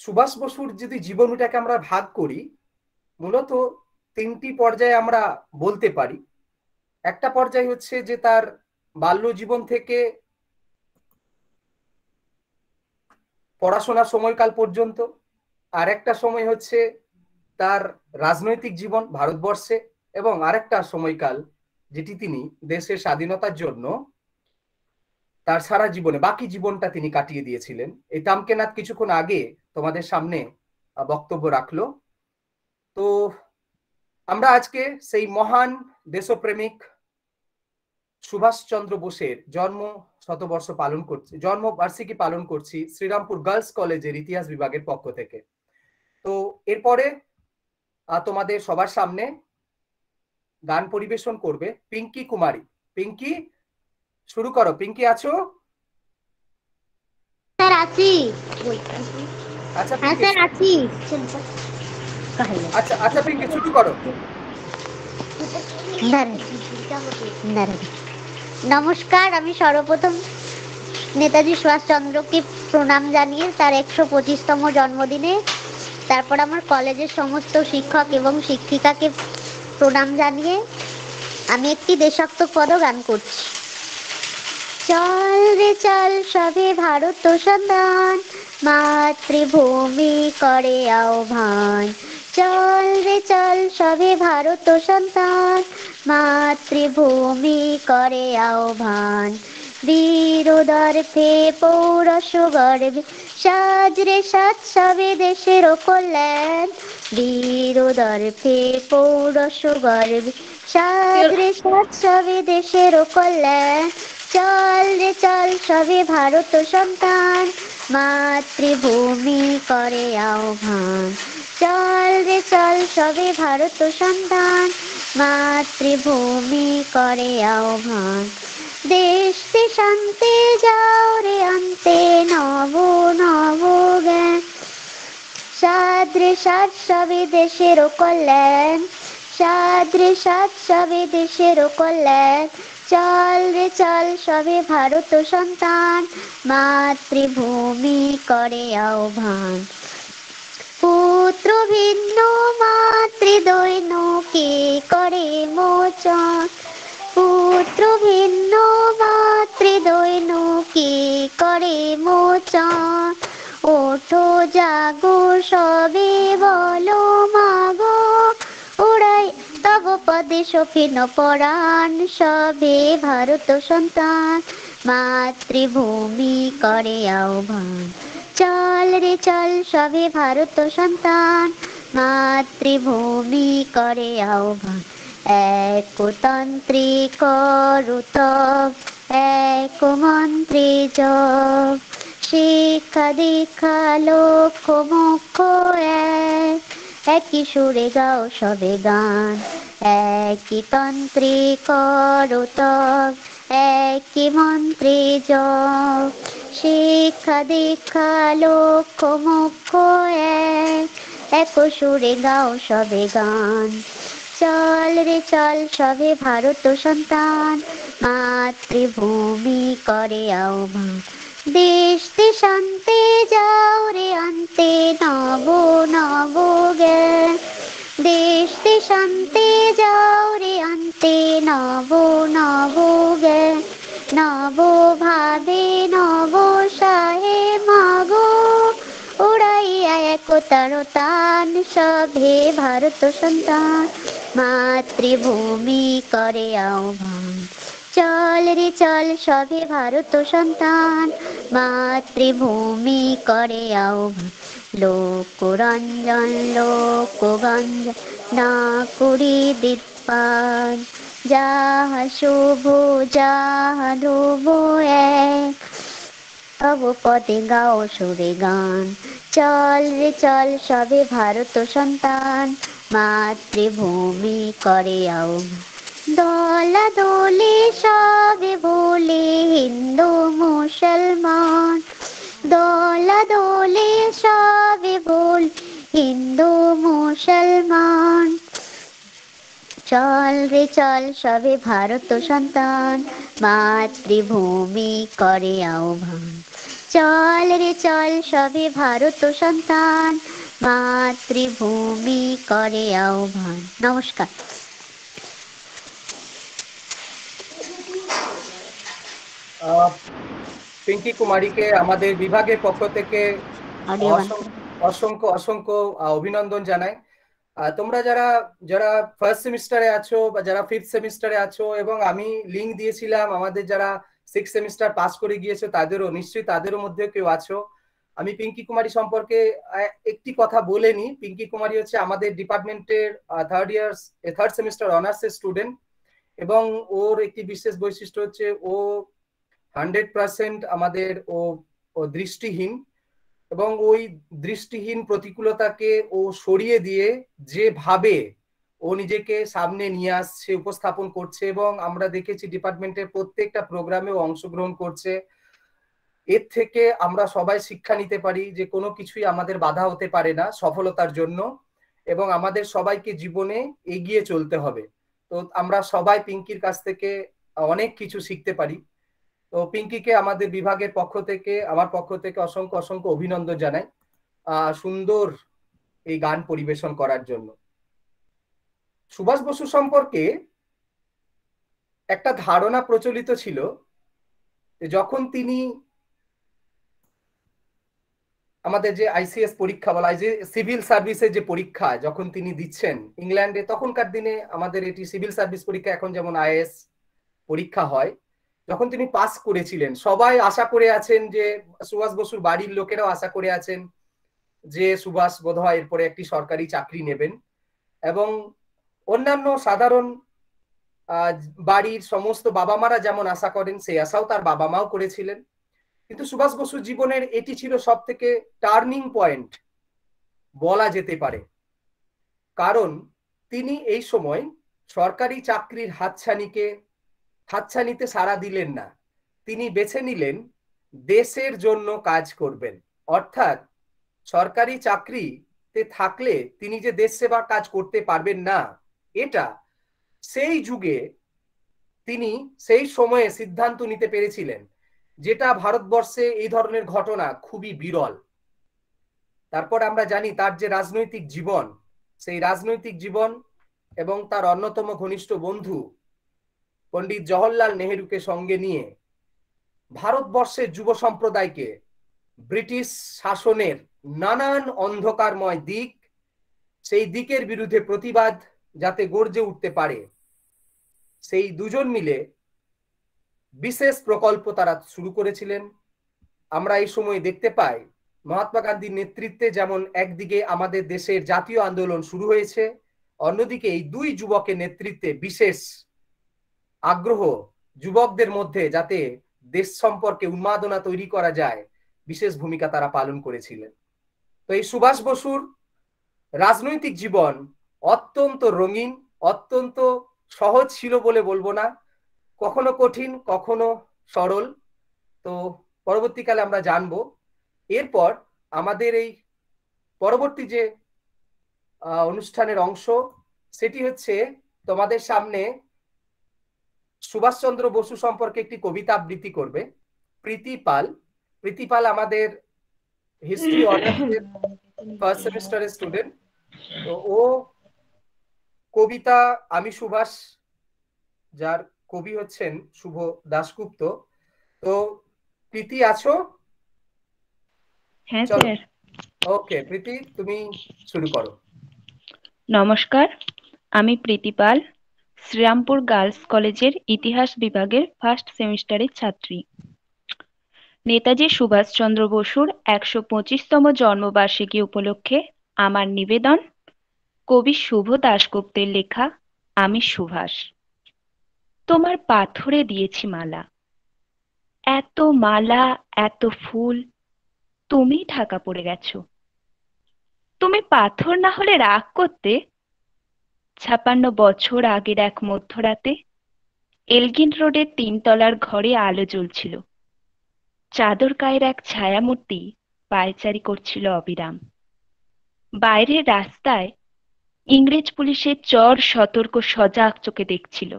সুভাষ বসুর যদি জীবনীটাকে আমরা ভাগ করি, মূলত 3টি পর্যায়ে আমরা বলতে পারি। একটা পর্যায় হচ্ছে যে তার বাল্য জীবন থেকে পড়াশোনার সময়কাল পর্যন্ত, আর একটা সময় হচ্ছে তার রাজনৈতিক জীবন ভারতবর্ষে, এবং আরেকটা সময়কাল যেটি তিনি দেশের স্বাধীনতার জন্য তার সারা জীবনে বাকি জীবনটা তিনি কাটিয়ে দিয়েছিলেন। এই তামকেনাথ কিছুক্ষণ আগে তোমাদের সামনে বক্তব্য রাখলো। তো আমরা আজকে সেই মহান দেশপ্রেমিক সুভাষচন্দ্র বোসের জন্মবার্ষিকী পালন করছি শ্রীরামপুর গার্লস কলেজের ইতিহাস বিভাগের পক্ষ থেকে। তো এরপরে তোমাদের সবার সামনে গান পরিবেশন করবে পিঙ্কি কুমারী। পিঙ্কি, শুরু করো। পিঙ্কি আছো? স্যার আছি। আচ্ছা হ্যাঁ স্যার আছি। আচ্ছা আচ্ছা পিঙ্কি শুরু করো। নমস্কার, আমি সর্বপ্রথম নেতাজি সুভাষচন্দ্রকে প্রণাম জানিয়ে তার 125তম জন্মদিনে, তারপর আমার কলেজের সমস্ত শিক্ষক এবং শিক্ষিকাকে প্রণাম জানিয়ে আমি একটি দেশাত্মবোধক গান করছি। চল রে চল সবে ভারত সন্ধান, মাতৃভূমি করে আহ্বান। চল রে চল সবে ভারত সন্তান, মাতৃভূমি করে আহ্বান। বীর দর্পে পৌরস গর্বে, সাজ রে সাজ সবে দেশের কল্যাণ। বীর দর্পে পৌরস গর্বে, সাজ রে সাজ সবে দেশের কল্যাণ। চল রে চল সবে ভারত সন্তান, মাতৃভূমি করে আহ্বান। চল রে চল সবে ভারত সন্তান, মাতৃভূমি করে আহ্বান। দেশ দেশান্তে যাও রে আনতে নব নব জ্ঞান। সাজ রে সাজ সবে দেশের কল্যাণ, সাজ রে সাজ সবে দেশের কল্যাণ। চল রে চল সবে ভারত সন্তান, মাতৃভূমি করে আহ্বান। পুত্র ভিন্ন মাতৃদৈন্য কে করে মোচন। পুত্র ভিন্ন মাতৃদৈন্য কে করে মোচন। ওঠো জাগো সবে বলো মাগো, ওড়াই তব পদে সফিন পরাণ। সবে ভারত সন্তান, মাতৃভূমি করে আহ্বান। চল রে চল সবে ভারত সন্তান, মাতৃভূমি করে আহ্বান। একতন্ত্রী করু তব, এক মন্ত্রী জপ। শিক্ষা দীক্ষা লক্ষ্য মোক্ষ এক, একই সুরে গাও সবে গান। একই তন্ত্রী করু তব, একই মন্ত্রী জপ। শিক্ষা দীক্ষা লক্ষ্য মোক্ষ এক, এক সুরে গাও সবে গান। চল রে চল সবে ভারত সন্তান, মাতৃভূমি করে আহ্বান। দেশ দেশান্তে যাও রে আনতে নব নব জ্ঞান। দেশ দেশান্তে যাও রে আনতে নব নব জ্ঞান। নব ভাবে নব সাহে মাগো, উড়াইয়া একতার তান সভে ভারত সন্তান, মাতৃভূমি করে আহ্বান। চল রে চল সভে ভারত সন্তান, মাতৃভূমি করে আহ্বান। লোকরঞ্জন লোকগঞ্জন না করি বিদ্বান, যাহা শুভ যাহা ধ্রুব এক, তব পদে গাও সুরে গান। চল রে চল সবে ভারত সন্তান, মাতৃভূমি করে আহ্বান। দলা দোলে সবে বলে হিন্দু মুসলমান, দলা দোলে সবে বল হিন্দু মুসলমান। চল রে চল সবে ভারত সন্তান, মাতৃভূমি করে আহ্বান। চল রে চল সবে ভারত সন্তান, মাতৃভূমি করে আহ্বান। নমস্কার। পিঙ্কি কুমারীকে আমাদের বিভাগের পক্ষ থেকে অসংখ্য অসংখ্য অভিনন্দন জানাই। তোমরা যারা যারা ফার্স্ট সেমিস্টারে আছো বা যারা ফিফথ সেমিস্টারে আছো, এবং আমি লিঙ্ক দিয়েছিলাম আমাদের যারা সিক্স সেমিস্টার পাস করে গিয়েছো তাদেরও, নিশ্চয়ই তাদেরও মধ্যে কেউ আছো। আমি পিঙ্কি কুমারী সম্পর্কে একটি কথা বলে নি। পিঙ্কি কুমারী হচ্ছে আমাদের ডিপার্টমেন্টের থার্ড সেমিস্টার অনার্সের স্টুডেন্ট, এবং ওর একটি বিশেষ বৈশিষ্ট্য হচ্ছে ও 100% আমাদের ও দৃষ্টিহীন, এবং ওই দৃষ্টিহীন প্রতিকূলতাকে ও সরিয়ে দিয়ে যেভাবে ও নিজেকে সামনে নিয়ে আসছে, উপস্থাপন করছে, এবং আমরা দেখেছি ডিপার্টমেন্টের প্রত্যেকটা প্রোগ্রামে ও অংশগ্রহণ করছে। এর থেকে আমরা সবাই শিক্ষা নিতে পারি যে কোনো কিছুই আমাদের বাধা হতে পারে না সফলতার জন্য, এবং আমাদের সবাইকে জীবনে এগিয়ে চলতে হবে। তো আমরা সবাই পিঙ্কির কাছ থেকে অনেক কিছু শিখতে পারি। তো পিঙ্কিকে আমাদের বিভাগের পক্ষ থেকে, আমার পক্ষ থেকে অসংখ্য অসংখ্য অভিনন্দন জানাই সুন্দর এই গান পরিবেশন করার জন্য। সুভাষ বসু সম্পর্কে একটা ধারণা প্রচলিত ছিল যে যখন তিনি আমাদের যে আইসিএস পরীক্ষা বলা হয়, যে সিভিল সার্ভিসের যে পরীক্ষা যখন তিনি দিচ্ছেন ইংল্যান্ডে, তখনকার দিনে আমাদের এটি সিভিল সার্ভিস পরীক্ষা, এখন যেমন আইএএস পরীক্ষা হয়, যখন তিনি পাস করেছিলেন সবাই আশা করে আছেন যে, সুভাষ বসুর বাড়ির লোকেরাও আশা করে আছেন যে সুভাষ বোধহয় এরপরে একটি সরকারি চাকরি নেবেন, এবং অন্যান্য সাধারণ বাড়ির সমস্ত বাবা মারা যেমন আশা করেন সেই আশাও তার বাবা মাও করেছিলেন। কিন্তু সুভাষ বসুর জীবনের এটি ছিল সব থেকে টার্নিং পয়েন্ট বলা যেতে পারে, কারণ তিনি এই সময় সরকারি চাকরির হাতছানিতে সাড়া দিলেন না। তিনি বেছে নিলেন দেশের জন্য কাজ করবেন, অর্থাৎ সরকারি চাকরিতে থাকলে তিনি যে দেশ সেবার কাজ করতে পারবেন না, এটা সেই যুগে তিনি সেই সময়ে সিদ্ধান্ত নিতে পেরেছিলেন, যেটা ভারতবর্ষে এই ধরনের ঘটনা খুবই বিরল। তারপর আমরা জানি তার যে রাজনৈতিক জীবন, সেই রাজনৈতিক জীবন এবং তার অন্যতম ঘনিষ্ঠ বন্ধু পণ্ডিত জওহরলাল নেহেরুকে সঙ্গে নিয়ে ভারতবর্ষের যুব সম্প্রদায়কে ব্রিটিশ শাসনের নানান অন্ধকারময় দিক, সেই দিকের বিরুদ্ধে প্রতিবাদ যাতে গর্জে উঠতে পারে, সেই দুজন মিলে বিশেষ প্রকল্প তারা শুরু করেছিলেন। আমরা এই সময় দেখতে পাই মহাত্মা গান্ধীর নেতৃত্বে যেমন একদিকে আমাদের দেশের জাতীয় আন্দোলন শুরু হয়েছে, অন্যদিকে এই দুই যুবকের নেতৃত্বে বিশেষ আগ্রহ যুবকদের মধ্যে যাতে দেশ সম্পর্কে উন্মাদনা তৈরি করা যায়, বিশেষ ভূমিকা তারা পালন করেছিলেন। তো এই সুভাষ বসুর রাজনৈতিক জীবন অত্যন্ত রঙিন, অত্যন্ত সহজ ছিল বলে বলবো না, কখনো কঠিন কখনো সরল। তো পরবর্তীকালে আমরা জানবো। এরপর আমাদের এই পরবর্তী যে অনুষ্ঠানের অংশ, সেটি হচ্ছে তোমাদের সামনে সুভাষচন্দ্র বসু সম্পর্কে একটি কবিতা আবৃত্তি করবে প্রীতি পাল। প্রীতি পাল আমাদের হিস্ট্রি অনার্সের ফার্স্ট সেমিস্টারের স্টুডেন্ট। তো ও কবিতা আমি সুভাষ, যার কবি হচ্ছেন শুভ দাশগুপ্ত। তো প্রীতি আছো? হ্যাঁ চলো, স্যার। ওকে প্রীতি, তুমি শুরু করো। নমস্কার, আমি প্রীতি পাল, শ্রীরামপুর গার্লস কলেজের ইতিহাস বিভাগের ফার্স্ট সেমিস্টারের ছাত্রী। নেতাজি সুভাষচন্দ্র বসুর ১২৫তম জন্মবার্ষিকী উপলক্ষে আমার নিবেদন কবি শুভ দাশগুপ্তের লেখা আমি সুভাষ। তোমার পাথরে দিয়েছি মালা, এত মালা এত ফুল, তুমি ঢাকা পড়ে গেছো। তুমি পাথর না হলে রাগ করতে, ৫৬ বছর আগের এক মধ্যরাতে এলগিন রোডের ৩ তলার ঘরে আলো জ্বলছিল। চাদর গায়ের এক ছায়ামূর্তি পায়চারি করছিল অবিরাম। বাইরের রাস্তায় ইংরেজ পুলিশের চর সতর্ক সজাগ চোখে দেখছিল।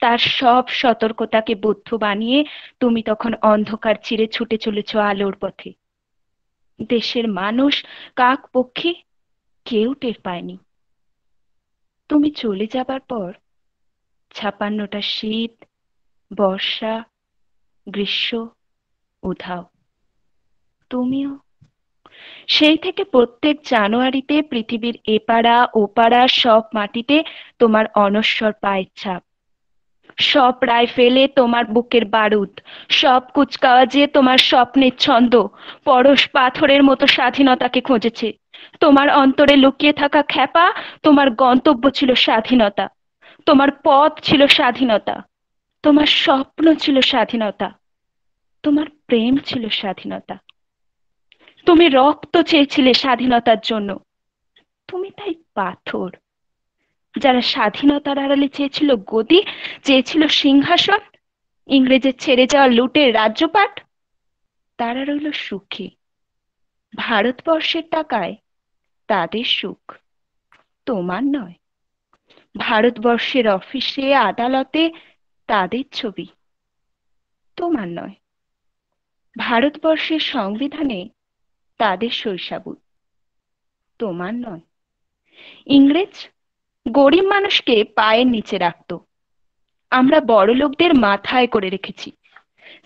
তার সব সতর্কতাকে বদ্ধ বানিয়ে তুমি তখন অন্ধকার চিরে ছুটে চলেছ আলোর পথে। দেশের মানুষ, কাক পক্ষী কেউ টের পায়নি। তুমি চলে যাবার পর ৫৬টা শীত, বর্ষা, গ্রীষ্ম, উধাও। তুমিও সেই থেকে প্রত্যেক জানুয়ারিতে পৃথিবীর এপাড়া ওপাড়া সব মাটিতে তোমার অনশ্বর পায়ের ছাপ। সব রাইফেলে তোমার বুকের বারুদ, সব কুচকাওয়াজে তোমার স্বপ্নের ছন্দ পরশ পাথরের মতো স্বাধীনতাকে খুঁজেছে। তোমার অন্তরে লুকিয়ে থাকা খ্যাপা, তোমার গন্তব্য ছিল স্বাধীনতা, তোমার পথ ছিল স্বাধীনতা, তোমার স্বপ্ন ছিল স্বাধীনতা, তোমার প্রেম ছিল স্বাধীনতা। তুমি রক্ত চেয়েছিলে স্বাধীনতার জন্য, তুমি তাই পাথর। যারা স্বাধীনতার আড়ালে চেয়েছিল গদি, চেয়েছিল সিংহাসন, ইংরেজের ছেড়ে যাওয়া লুটের রাজ্যপাট, তারা রইল সুখী। ভারতবর্ষের টাকায় তাদের সুখ, তোমার নয়। ভারতবর্ষের অফিসে আদালতে তাদের ছবি, তোমার নয়। ভারতবর্ষের সংবিধানে তাদের শৈশাবুত, তোমার নয়। ইংরেজ গরিব মানুষকে পায়ের নিচে রাখত, আমরা বড়লোকদের মাথায় করে রেখেছি।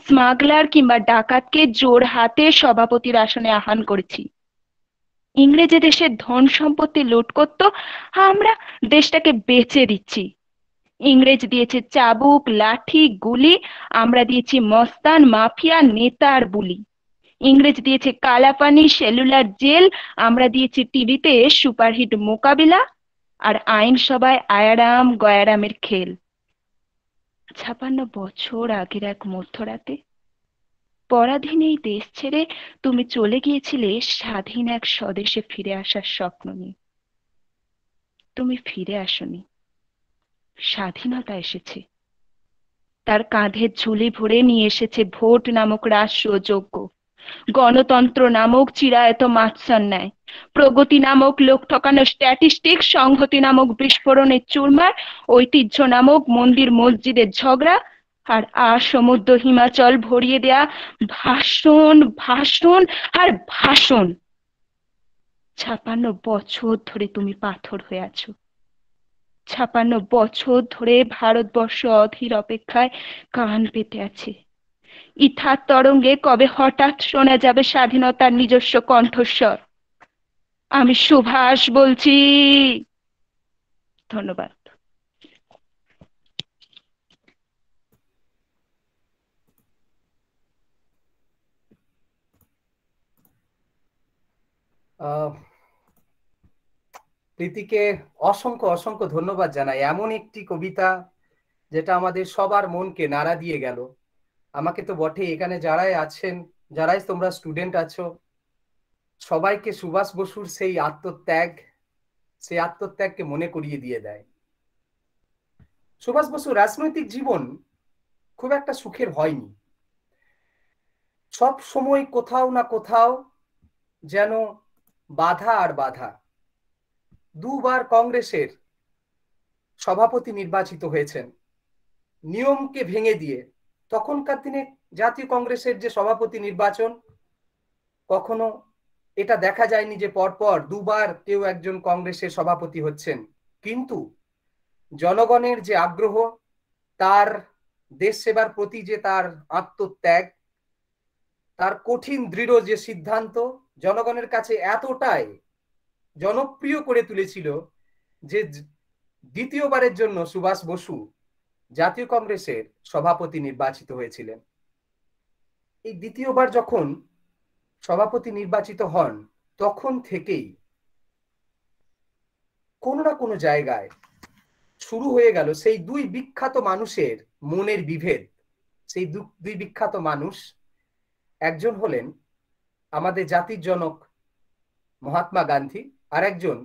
স্মাগলার কিংবা ডাকাতকে জোর হাতে সভাপতির আসনে আহ্বান করেছি। ইংরেজ দেশের ধন সম্পত্তি লুট করত, আমরা দেশটাকে বেচে দিচ্ছি। ইংরেজ দিয়েছে চাবুক, লাঠি, গুলি, আমরা দিয়েছি মস্তান, মাফিয়া, নেতা আর বুলি। ইংরেজ দিয়েছে কালাপানি, সেলুলার জেল, আমরা দিয়েছি টিভিতে সুপারহিট মোকাবিলা আর আইনসভায় আয়ারাম গয়ারামের খেল। ৫৬ বছর আগের এক মধ্যরাতে পরাধীন এই দেশ ছেড়ে তুমি চলে গিয়েছিলে স্বাধীন এক স্বদেশে ফিরে আসার স্বপ্ন নিয়ে। তুমি ফিরে আসনি, স্বাধীনতা এসেছে। তার কাঁধে ঝুলি ভরে নিয়ে এসেছে ভোট নামক রাষ্ট্রযজ্ঞ, গণতন্ত্র নামক চিরায়ত মাৎসন্যায়, প্রগতি নামক লোক ঠকানো স্ট্যাটিস্টিক, সংহতি নামক বিস্ফোরণের চুরমার, ঐতিহ্য নামক মন্দির মসজিদের ঝগড়া, আর সমুদ্র হিমাচল ভরিয়ে দেয়া ভাষণ ভাষণ আর ভাষণ। ৫৬ বছর ধরে তুমি পাথর হয়ে আছো। ৫৬ বছর ধরে ভারতবর্ষ অধীর অপেক্ষায় কান পেতে আছে। ইথার তরঙ্গে কবে হঠাৎ শোনা যাবে স্বাধীনতার নিজস্ব কণ্ঠস্বর। আমি সুভাষ বলছি। ধন্যবাদ। প্রীতিকে অসংখ্য অসংখ্য ধন্যবাদ জানাই। এমন একটি কবিতা যেটা আমাদের সবার মনকে নাড়া দিয়ে গেল। আমাকে তো বটে, এখানে যারাই আছেন, যারাই তোমরা স্টুডেন্ট আছো, সবাইকে সুভাষ বসুর সেই আত্মত্যাগকে মনে করিয়ে দিয়ে দেয়। সুভাষ বসুর রাজনৈতিক জীবন খুব একটা সুখের হয়নি। সব সময় কোথাও না কোথাও যেন বাধা আর বাধা। দুবার কংগ্রেসের সভাপতি নির্বাচিত হয়েছেন নিয়মকে ভেঙে দিয়ে। তখনকার দিনে জাতীয় কংগ্রেসের যে সভাপতি নির্বাচন, কখনো এটা দেখা যায়নি যে পরপর দুবার কেউ একজন কংগ্রেসের সভাপতি হচ্ছেন। কিন্তু জনগণের যে আগ্রহ, তার দেশ সেবার প্রতি যে তার আত্মত্যাগ, তার কঠিন দৃঢ় যে সিদ্ধান্ত জনগণের কাছে এতটাই জনপ্রিয় করে তুলেছিল যে দ্বিতীয়বারের জন্য সুভাষ বসু জাতীয় কংগ্রেসের সভাপতি নির্বাচিত হয়েছিলেন। এই দ্বিতীয়বার যখন সভাপতি নির্বাচিত হন, তখন থেকেই কোনো না কোনো জায়গায় শুরু হয়ে গেল সেই দুই বিখ্যাত মানুষের মনের বিভেদ। সেই দুই বিখ্যাত মানুষ, একজন হলেন আমাদের জাতির জনক মহাত্মা গান্ধী, আর একজন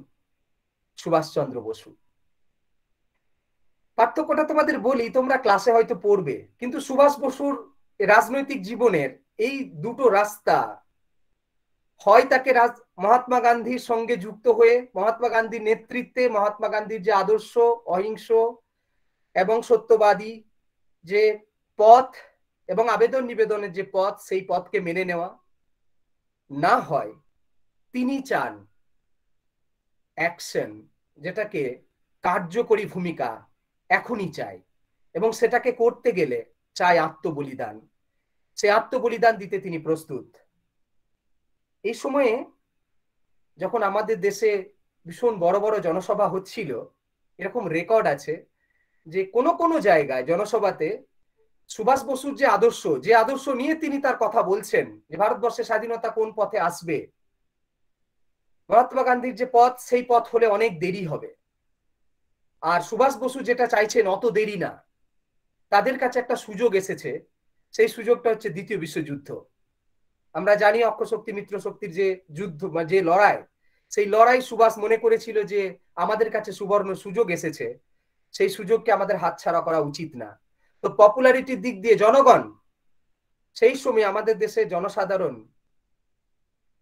সুভাষচন্দ্র বসু। পার্থক্যটা তোমাদের বলি, তোমরা ক্লাসে হয়তো পড়বে, কিন্তু সুভাষ বসুর রাজনৈতিক জীবনের এই দুটো রাস্তা, হয় তাকে মহাত্মা গান্ধীর সঙ্গে যুক্ত হয়ে মহাত্মা গান্ধীর নেতৃত্বে মহাত্মা গান্ধীর যে আদর্শ, অহিংস এবং সত্যবাদী যে পথ এবং আবেদন নিবেদনের যে পথ, সেই পথকে মেনে নেওয়া, না হয় তিনি চান অ্যাকশন, যেটাকে কার্যকরী ভূমিকা এখনই চাই, এবং সেটাকে করতে গেলে চাই আত্মবলিদান। সে আত্মবলিদান দিতে তিনি প্রস্তুত। এই সময়ে যখন আমাদের দেশে ভীষণ বড় বড় জনসভা হচ্ছিল, এরকম রেকর্ড আছে যে কোনো কোনো জায়গায় জনসভাতে সুভাষ বসুর যে আদর্শ নিয়ে তিনি তার কথা বলছেন, যে ভারতবর্ষের স্বাধীনতা কোন পথে আসবে, মহাত্মা গান্ধীর যে পথ, সেই পথ হলে অনেক দেরি হবে, আর সুভাষ বসু যেটা চাইছেন অত দেরি না। তাদের কাছে একটা সুযোগ এসেছে, সেই সুযোগটা হচ্ছে দ্বিতীয় বিশ্বযুদ্ধ। আমরা জানি অক্ষশক্তি মিত্র শক্তির যে যুদ্ধ, যে লড়াই, সেই লড়াই সুভাষ মনে করেছিল যে আমাদের কাছে সুবর্ণ সুযোগ এসেছে, সেই সুযোগকে আমাদের হাতছাড়া করা উচিত না। তো পপুলারিটির দিক দিয়ে জনগণ, সেই সময় আমাদের দেশে জনসাধারণ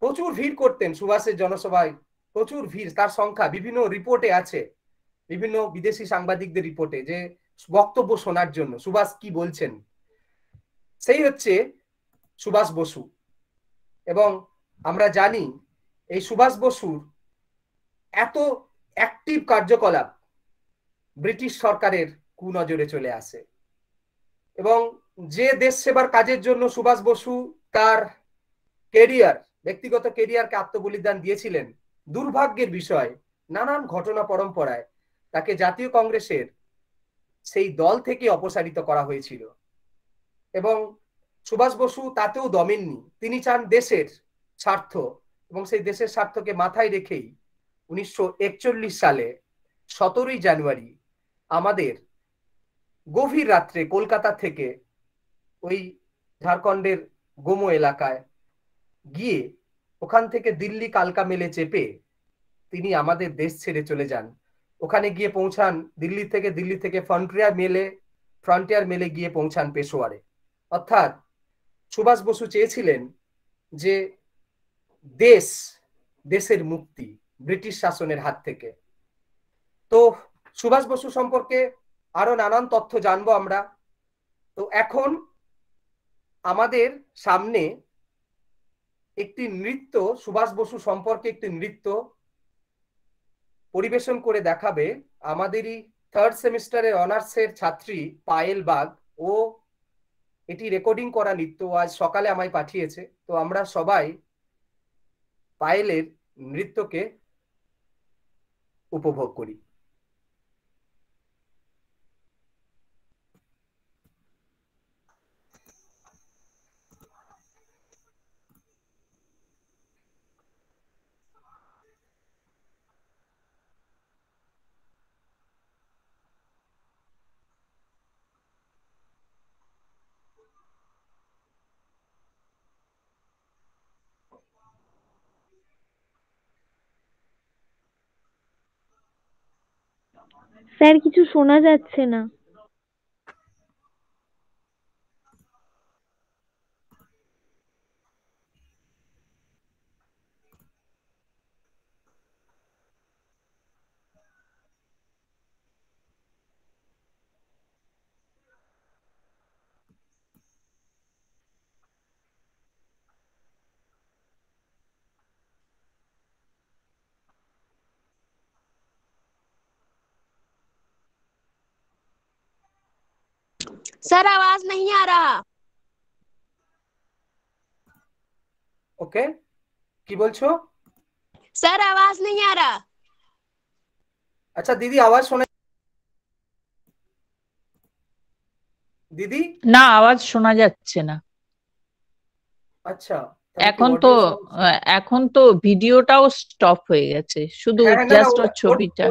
প্রচুর ভিড় করতেন সুভাষের জনসভায়, প্রচুর ভিড়। তার সংখ্যা বিভিন্ন রিপোর্টে আছে, বিভিন্ন বিদেশি সাংবাদিকদের রিপোর্টে, যে বক্তব্য শোনার জন্য সুভাষ কি বলছেন। সেই হচ্ছে সুভাষ বসু। এবং আমরা জানি এই সুভাষ বসুর এত অ্যাক্টিভ কার্যকলাপ ব্রিটিশ সরকারের কুনজরে চলে আসে, এবং যে দেশ সেবার কাজের জন্য সুভাষ বসু তার ব্যক্তিগত কেরিয়ারকে আত্মবলিদান দিয়েছিলেন, দুর্ভাগ্যের বিষয় নানান ঘটনা পরম্পরায় তাকে জাতীয় কংগ্রেসের সেই দল থেকে অপসারিত করা হয়েছিল। এবং সুভাষ বসু তাতেও দমেননি, তিনি চান দেশের স্বার্থ, এবং সেই দেশের স্বার্থকে মাথায় রেখেই 1941 সালে 17 জানুয়ারি আমাদের গভীর রাত্রে কলকাতা থেকে ওই ঝাড়খণ্ডের গোমো এলাকায় গিয়ে ওখান থেকে দিল্লি কালকা মেলে চেপে তিনি আমাদের দেশ ছেড়ে চলে যান। ওখানে গিয়ে পৌঁছান দিল্লি থেকে ফ্রন্টিয়ার মেলে গিয়ে পৌঁছান পেশোয়ারে। অর্থাৎ সুভাষ বসু চেয়েছিলেন যে দেশের মুক্তি ব্রিটিশ শাসনের হাত থেকে। তো সুভাষ বসু সম্পর্কে আরো নানান তথ্য জানবো আমরা। তো এখন আমাদের সামনে একটি নৃত্য, সুভাষ বসু সম্পর্কে একটি নৃত্য পরিবেশন করে দেখাবে আমাদেরই থার্ড সেমিস্টারের অনার্সের ছাত্রী পায়েল বাগ। ও এটি রেকর্ডিং করা নৃত্য আজ সকালে আমায় পাঠিয়েছে। তো আমরা সবাই পায়েলের নৃত্যকে উপভোগ করি। স্যার, কিছু শোনা যাচ্ছে না। सर आवाज नहीं आ रहा। ওকে, কি বলছো? सर आवाज नहीं आ रहा। আচ্ছা দিদি, আওয়াজ শোনা? দিদি না, আওয়াজ শোনা যাচ্ছে না। আচ্ছা, এখন তো ভিডিওটাও স্টপ হয়ে গেছে, শুধু হ্যাঁ না না, জাস্ট ওর ছবিটা।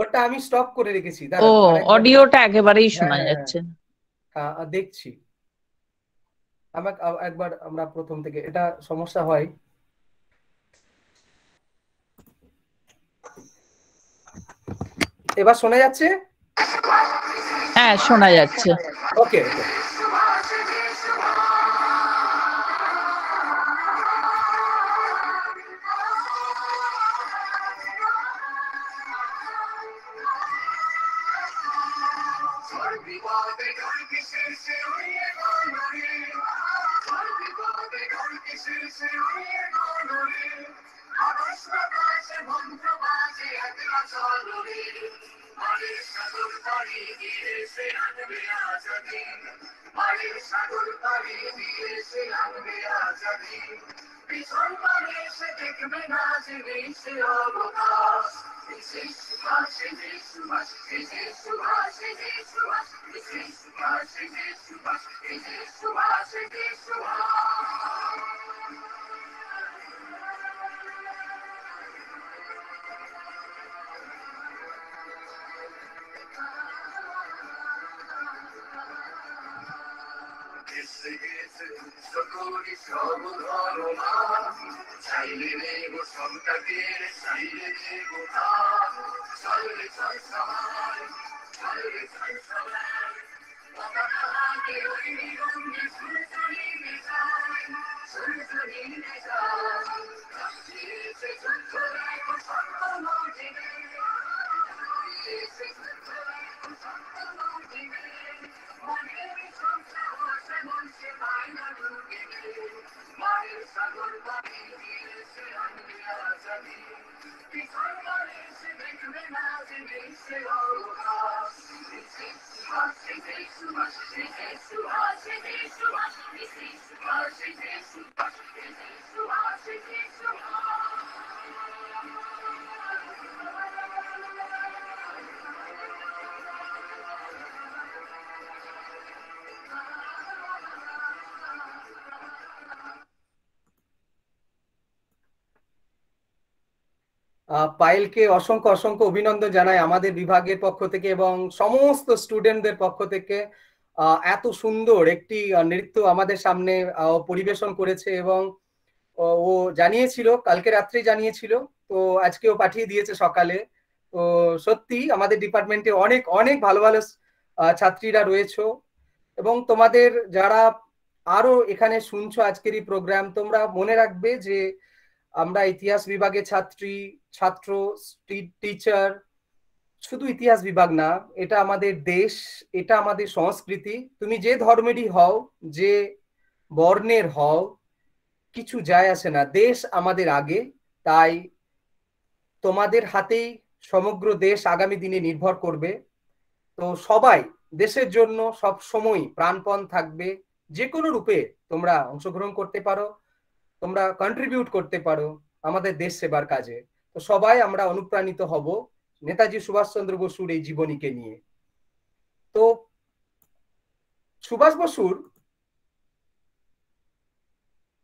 ওটা আমি স্টপ করে রেখেছি। ও, দাঁড়ান, আরেকবার। অডিওটা একেবারেই শোনা হ্যাঁ, যাচ্ছে না। হ্যাঁ দেখছি। আমাকে একবার আমরা প্রথম থেকে, এটা সমস্যা হয়। এবার শোনা যাচ্ছে? হ্যাঁ, শোনা যাচ্ছে। ওকে ওকে। পায়েলকে অসংখ্য অসংখ্য অভিনন্দন জানাই আমাদের বিভাগের পক্ষ থেকে এবং সমস্ত স্টুডেন্টদের পক্ষ থেকে। এত সুন্দর একটি নৃত্য আমাদের সামনে পরিবেশন করেছে এবং ও জানিয়েছিল, কালকে রাত্রে জানিয়েছিল, তো আজকেও পাঠিয়ে দিয়েছে সকালে। তো সত্যি আমাদের ডিপার্টমেন্টে অনেক অনেক ভালো ভালো ছাত্রীরা রয়েছে এবং তোমাদের যারা আরো এখানে শুনছো আজকের এই প্রোগ্রাম, তোমরা মনে রাখবে যে আমরা ইতিহাস বিভাগের ছাত্র, টিচার, শুধু ইতিহাস বিভাগ না, এটা আমাদের দেশ, এটা আমাদের সংস্কৃতি। তুমি যে ধর্মেরই হও, যে বর্ণের হও, কিছু যায় আসে না, দেশ আমাদের আগে। তাই তোমাদের হাতেই সমগ্র দেশ আগামী দিনে নির্ভর করবে। তো সবাই দেশের জন্য সব সময় প্রাণপণ থাকবে। যে কোনো রূপে তোমরা অংশগ্রহণ করতে পারো, তোমরা কন্ট্রিবিউট করতে পারো আমাদের দেশ সেবার কাজে। তো সবাই আমরা অনুপ্রাণিত হব নেতাজি সুভাষচন্দ্র বসুর এই জীবনীকে নিয়ে। তো সুভাষ বসুর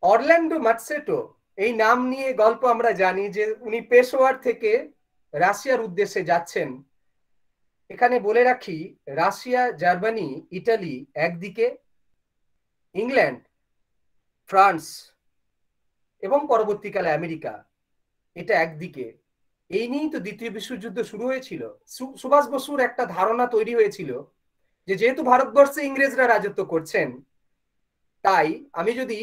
অরল্যান্ডো মাটসেটো এই নাম নিয়ে গল্প আমরা জানি যে উনি পেশোয়ার থেকে রাশিয়ার উদ্দেশ্যে যাচ্ছেন। এখানে বলে রাখি, রাশিয়া, জার্মানি, ইটালি একদিকে, ইংল্যান্ড, ফ্রান্স এবং পরবর্তীকালে আমেরিকা এটা একদিকে। এই নিয়েই তো দ্বিতীয় বিশ্বযুদ্ধ শুরু হয়েছিল। সুভাষ বসুর একটা ধারণা তৈরি হয়েছিল যে যেহেতু ভারতবর্ষে ইংরেজরা রাজত্ব করছেন, তাই আমি যদি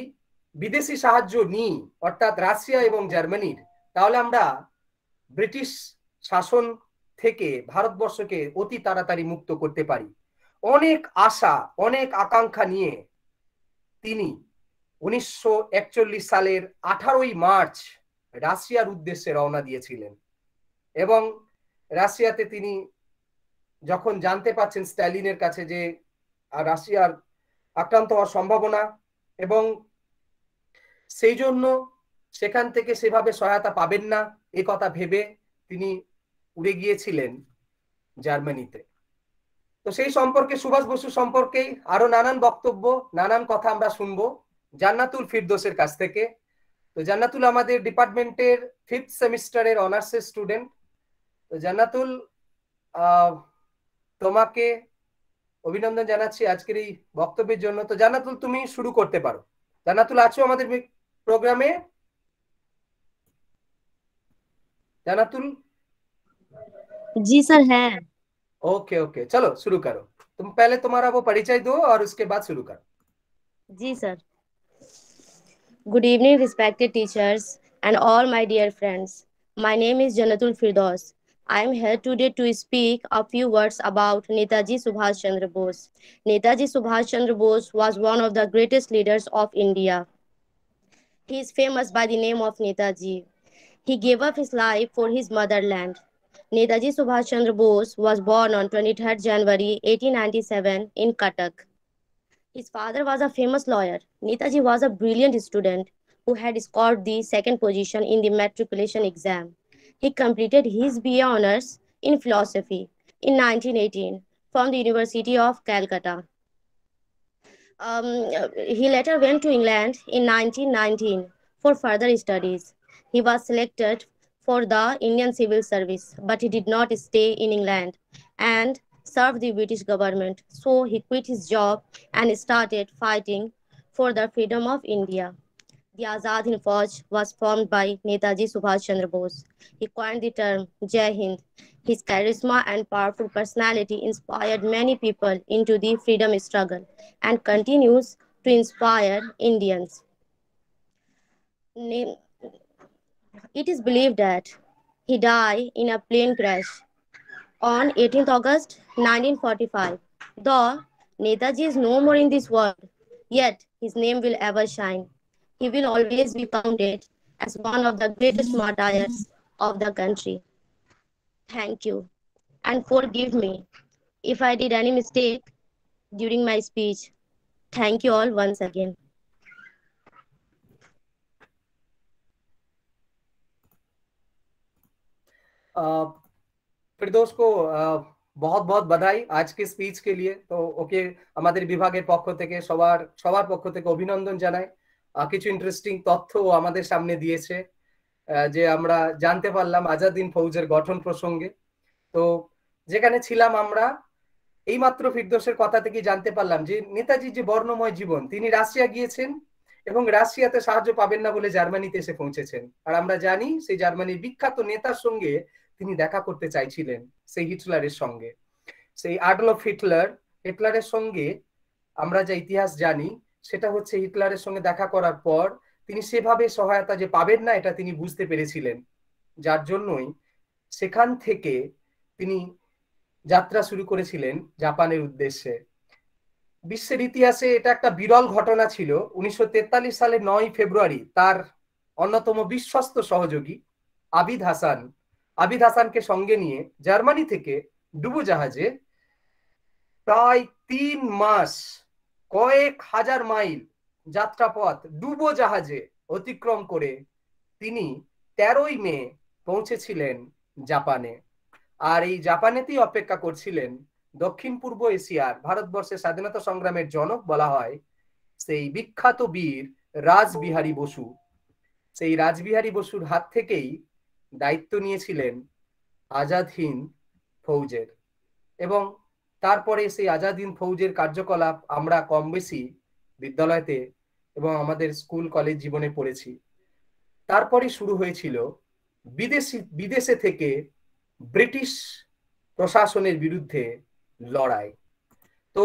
বিদেশি সাহায্য নিই, অর্থাৎ রাশিয়া এবং জার্মানির, তাহলে আমরা ব্রিটিশ শাসন থেকে ভারতবর্ষকে অতি তাড়াতাড়ি মুক্ত করতে পারি। অনেক আশা, অনেক আকাঙ্ক্ষা নিয়ে তিনি 1941 সালের 18ই মার্চ রাশিয়ার উদ্দেশ্যে রওনা দিয়েছিলেন এবং রাশিয়াতে তিনি যখন জানতে পাচ্ছেন স্ট্যালিনের কাছে যে রাশিয়ার আক্রান্ত হওয়ার সম্ভাবনা, এবং সেই জন্য সেখান থেকে সেভাবে সহায়তা পাবেন না এ কথা ভেবে তিনি উড়ে গিয়েছিলেন জার্মানিতে। তো সেই সম্পর্কে, সুভাষ বসু সম্পর্কেই আরো নানান বক্তব্য, নানান কথা আমরা শুনবো জান্নাতুল ফিরদৌসের কাছ থেকে। তো জান্নাতুল আমাদের ডিপার্টমেন্টের 5th সেমিস্টারের অনার্সের স্টুডেন্ট। তো জান্নাতুল, তোমাকে অভিনন্দন জানাচ্ছি আজকের এই বক্তব্যের জন্য। তো জান্নাতুল, তুমি শুরু করতে পারো। জান্নাতুল, আছো আমাদের प्रोग्रामे? জান্নাতুল? जी सर है। ओके ओके, चलो शुरू करो। तुम पहले तुम्हारा वो परिचय दो और उसके बाद शुरू करो। जी sir. Good evening, respected teachers and all my dear friends. My name is Jannatul Firdaus. I am here today to speak a few words about Netaji Subhash Chandra Bose. Netaji Subhash Chandra Bose was one of the greatest leaders of India. He is famous by the name of Netaji. He gave up his life for his motherland. Netaji Subhash Chandra Bose was born on 23rd January 1897 in Cuttack. His father was a famous lawyer. Netaji was a brilliant student who had scored the second position in the matriculation exam. He completed his BA honors in philosophy in 1918 from the University of Calcutta. He later went to England in 1919 for further studies. He was selected for the Indian Civil Service, but he did not stay in England and serve the British government. So he quit his job and started fighting for the freedom of India. The Azad Hind Fauj was formed by Netaji Subhash Chandra Bose. He coined the term Jai Hind. His charisma and powerful personality inspired many people into the freedom struggle and continues to inspire Indians. It is believed that he died in a plane crash on 18th August 1945. Though Netaji is no more in this world, yet his name will ever shine. He will always be counted as one of the greatest martyrs of the country. Thank you, and forgive me if I did any mistake during my speech. Thank you all once again. फिरदौस को बहुत बहुत बधाई आज के speech के लिए। तो ওকে আমাদের বিভাগের পক্ষ থেকে সবার পক্ষ থেকে অভিনন্দন জানাই। কিছু ইন্টারেস্টিং তথ্য আমাদের সামনে দিয়েছে, যে আমরা জানতে পারলাম আজাদ হিন্দ ফৌজের গঠন প্রসঙ্গে। তো যেখানে ছিলাম আমরা, এইমাত্র ফিরদৌসের কথা থেকে জানতে পারলাম যে নেতাজি যে বর্ণময় জীবন, তিনি রাশিয়া গিয়েছেন এবং রাশিয়াতে সাহায্য পাবেন না বলে জার্মানিতে এসে পৌঁছেছেন। আর আমরা জানি সেই জার্মানির বিখ্যাত নেতার সঙ্গে তিনি দেখা করতে চাইছিলেন, সেই হিটলারের সঙ্গে, সেই আডলফ হিটলারের সঙ্গে। আমরা যা ইতিহাস জানি সেটা হচ্ছে হিটলারের সঙ্গে দেখা করার পর তিনি সেভাবে সহায়তা যে পাবেন না এটা তিনি বুঝতে পেরেছিলেন, যার জন্যই সেখান থেকে তিনি যাত্রা শুরু করেছিলেন জাপানের উদ্দেশ্যে। বিশ্বের ইতিহাসে এটা একটা বিরল ঘটনা ছিল। 1943 সালের 9 ফেব্রুয়ারি তার অন্যতম বিশ্বস্ত সহযোগী আবিদ হাসানকে সঙ্গে নিয়ে জার্মানি থেকে ডুবোজাহাজে প্রায় 3 মাস, কয়েক হাজার মাইল যাত্রাপথ ডুবোজাহাজে অতিক্রম করে তিনি 13ই মে পৌঁছেছিলেন জাপানে। আর এই জাপানেতেই অপেক্ষা করছিলেন দক্ষিণ পূর্ব এশিয়ার, ভারতবর্ষের স্বাধীনতা সংগ্রামের জনক বলা হয় সেই বিখ্যাত বীর রাসবিহারী বসু। সেই রাসবিহারী বসুর হাত থেকেই দায়িত্ব নিয়েছিলেন আজাদ হিন্দ ফৌজের। এবং তারপরে সেই আজাদ হিন্দ ফৌজের কার্যকলাপ আমরা কম বেশি বিদ্যালয়তে এবং আমাদের স্কুল কলেজ জীবনে পড়েছি। তারপরে শুরু হয়েছিল বিদেশে থেকে ব্রিটিশ প্রশাসনের বিরুদ্ধে লড়াই। তো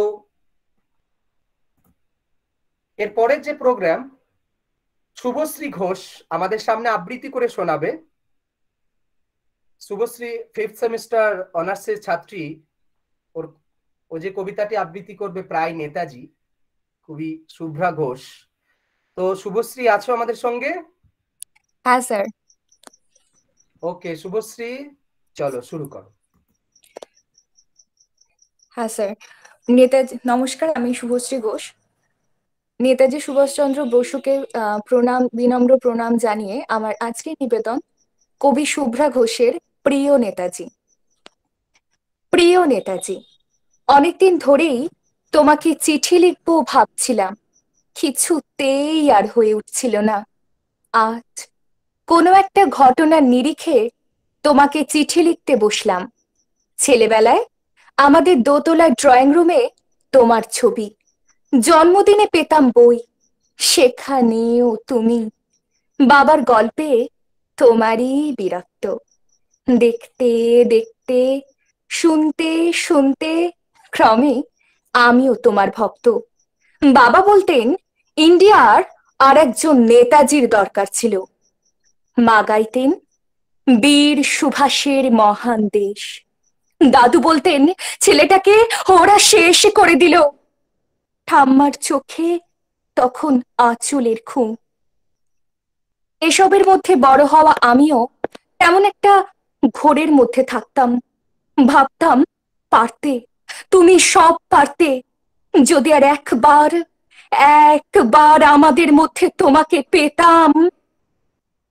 এরপরের যে প্রোগ্রাম, শুভশ্রী ঘোষ আমাদের সামনে আবৃত্তি করে শোনাবে। শুভশ্রী 5th সেমিস্টার অনার্সের ছাত্রী। ও যে কবিতাটি আবৃত্তি করবে প্রায় নেতাজি, কবি শুভ্রা ঘোষ। তো শুভশ্রী, আছো আমাদের সঙ্গে? হ্যাঁ স্যার। ওকে শুভশ্রী, চলো শুরু করো। হ্যাঁ স্যার। নমস্কার, আমি শুভশ্রী ঘোষ। নেতাজি সুভাষচন্দ্র বসুকে বিনম্র প্রণাম জানিয়ে আমার আজকের নিবেদন কবি শুভ্রা ঘোষের প্রিয় নেতাজি। প্রিয় নেতাজি, অনেকদিন ধরেই তোমাকে চিঠি লিখবো ভাবছিলাম, কিছুতেই আর হয়ে উঠছিল না। আজ কোনো একটা ঘটনার নিরিখে তোমাকে চিঠি লিখতে বসলাম। ছেলেবেলায় আমাদের দোতলার ড্রয়িং রুমে তোমার ছবি, জন্মদিনে পেতাম বই, সেখানেও তুমি। বাবার গল্পে তোমারই বীরত্ব, দেখতে দেখতে, শুনতে শুনতে ক্রমে আমিও তোমার ভক্ত। বাবা বলতেন ইন্ডিয়ার আর একজন নেতাজির দরকার ছিল। মা গাইতেন বীর সুভাষের মহান দেশ। দাদু বলতেন ছেলেটাকে ওরা শেষ করে দিল। ঠাম্মার চোখে তখন আঁচলের খুঁ। এসবের মধ্যে বড় হওয়া আমিও তেমন একটা ঘোরের মধ্যে থাকতাম। ভাবতাম পারতে, তুমি সব পারতে, যদি আর একবার একবার আমাদের মধ্যে তোমাকে পেতাম।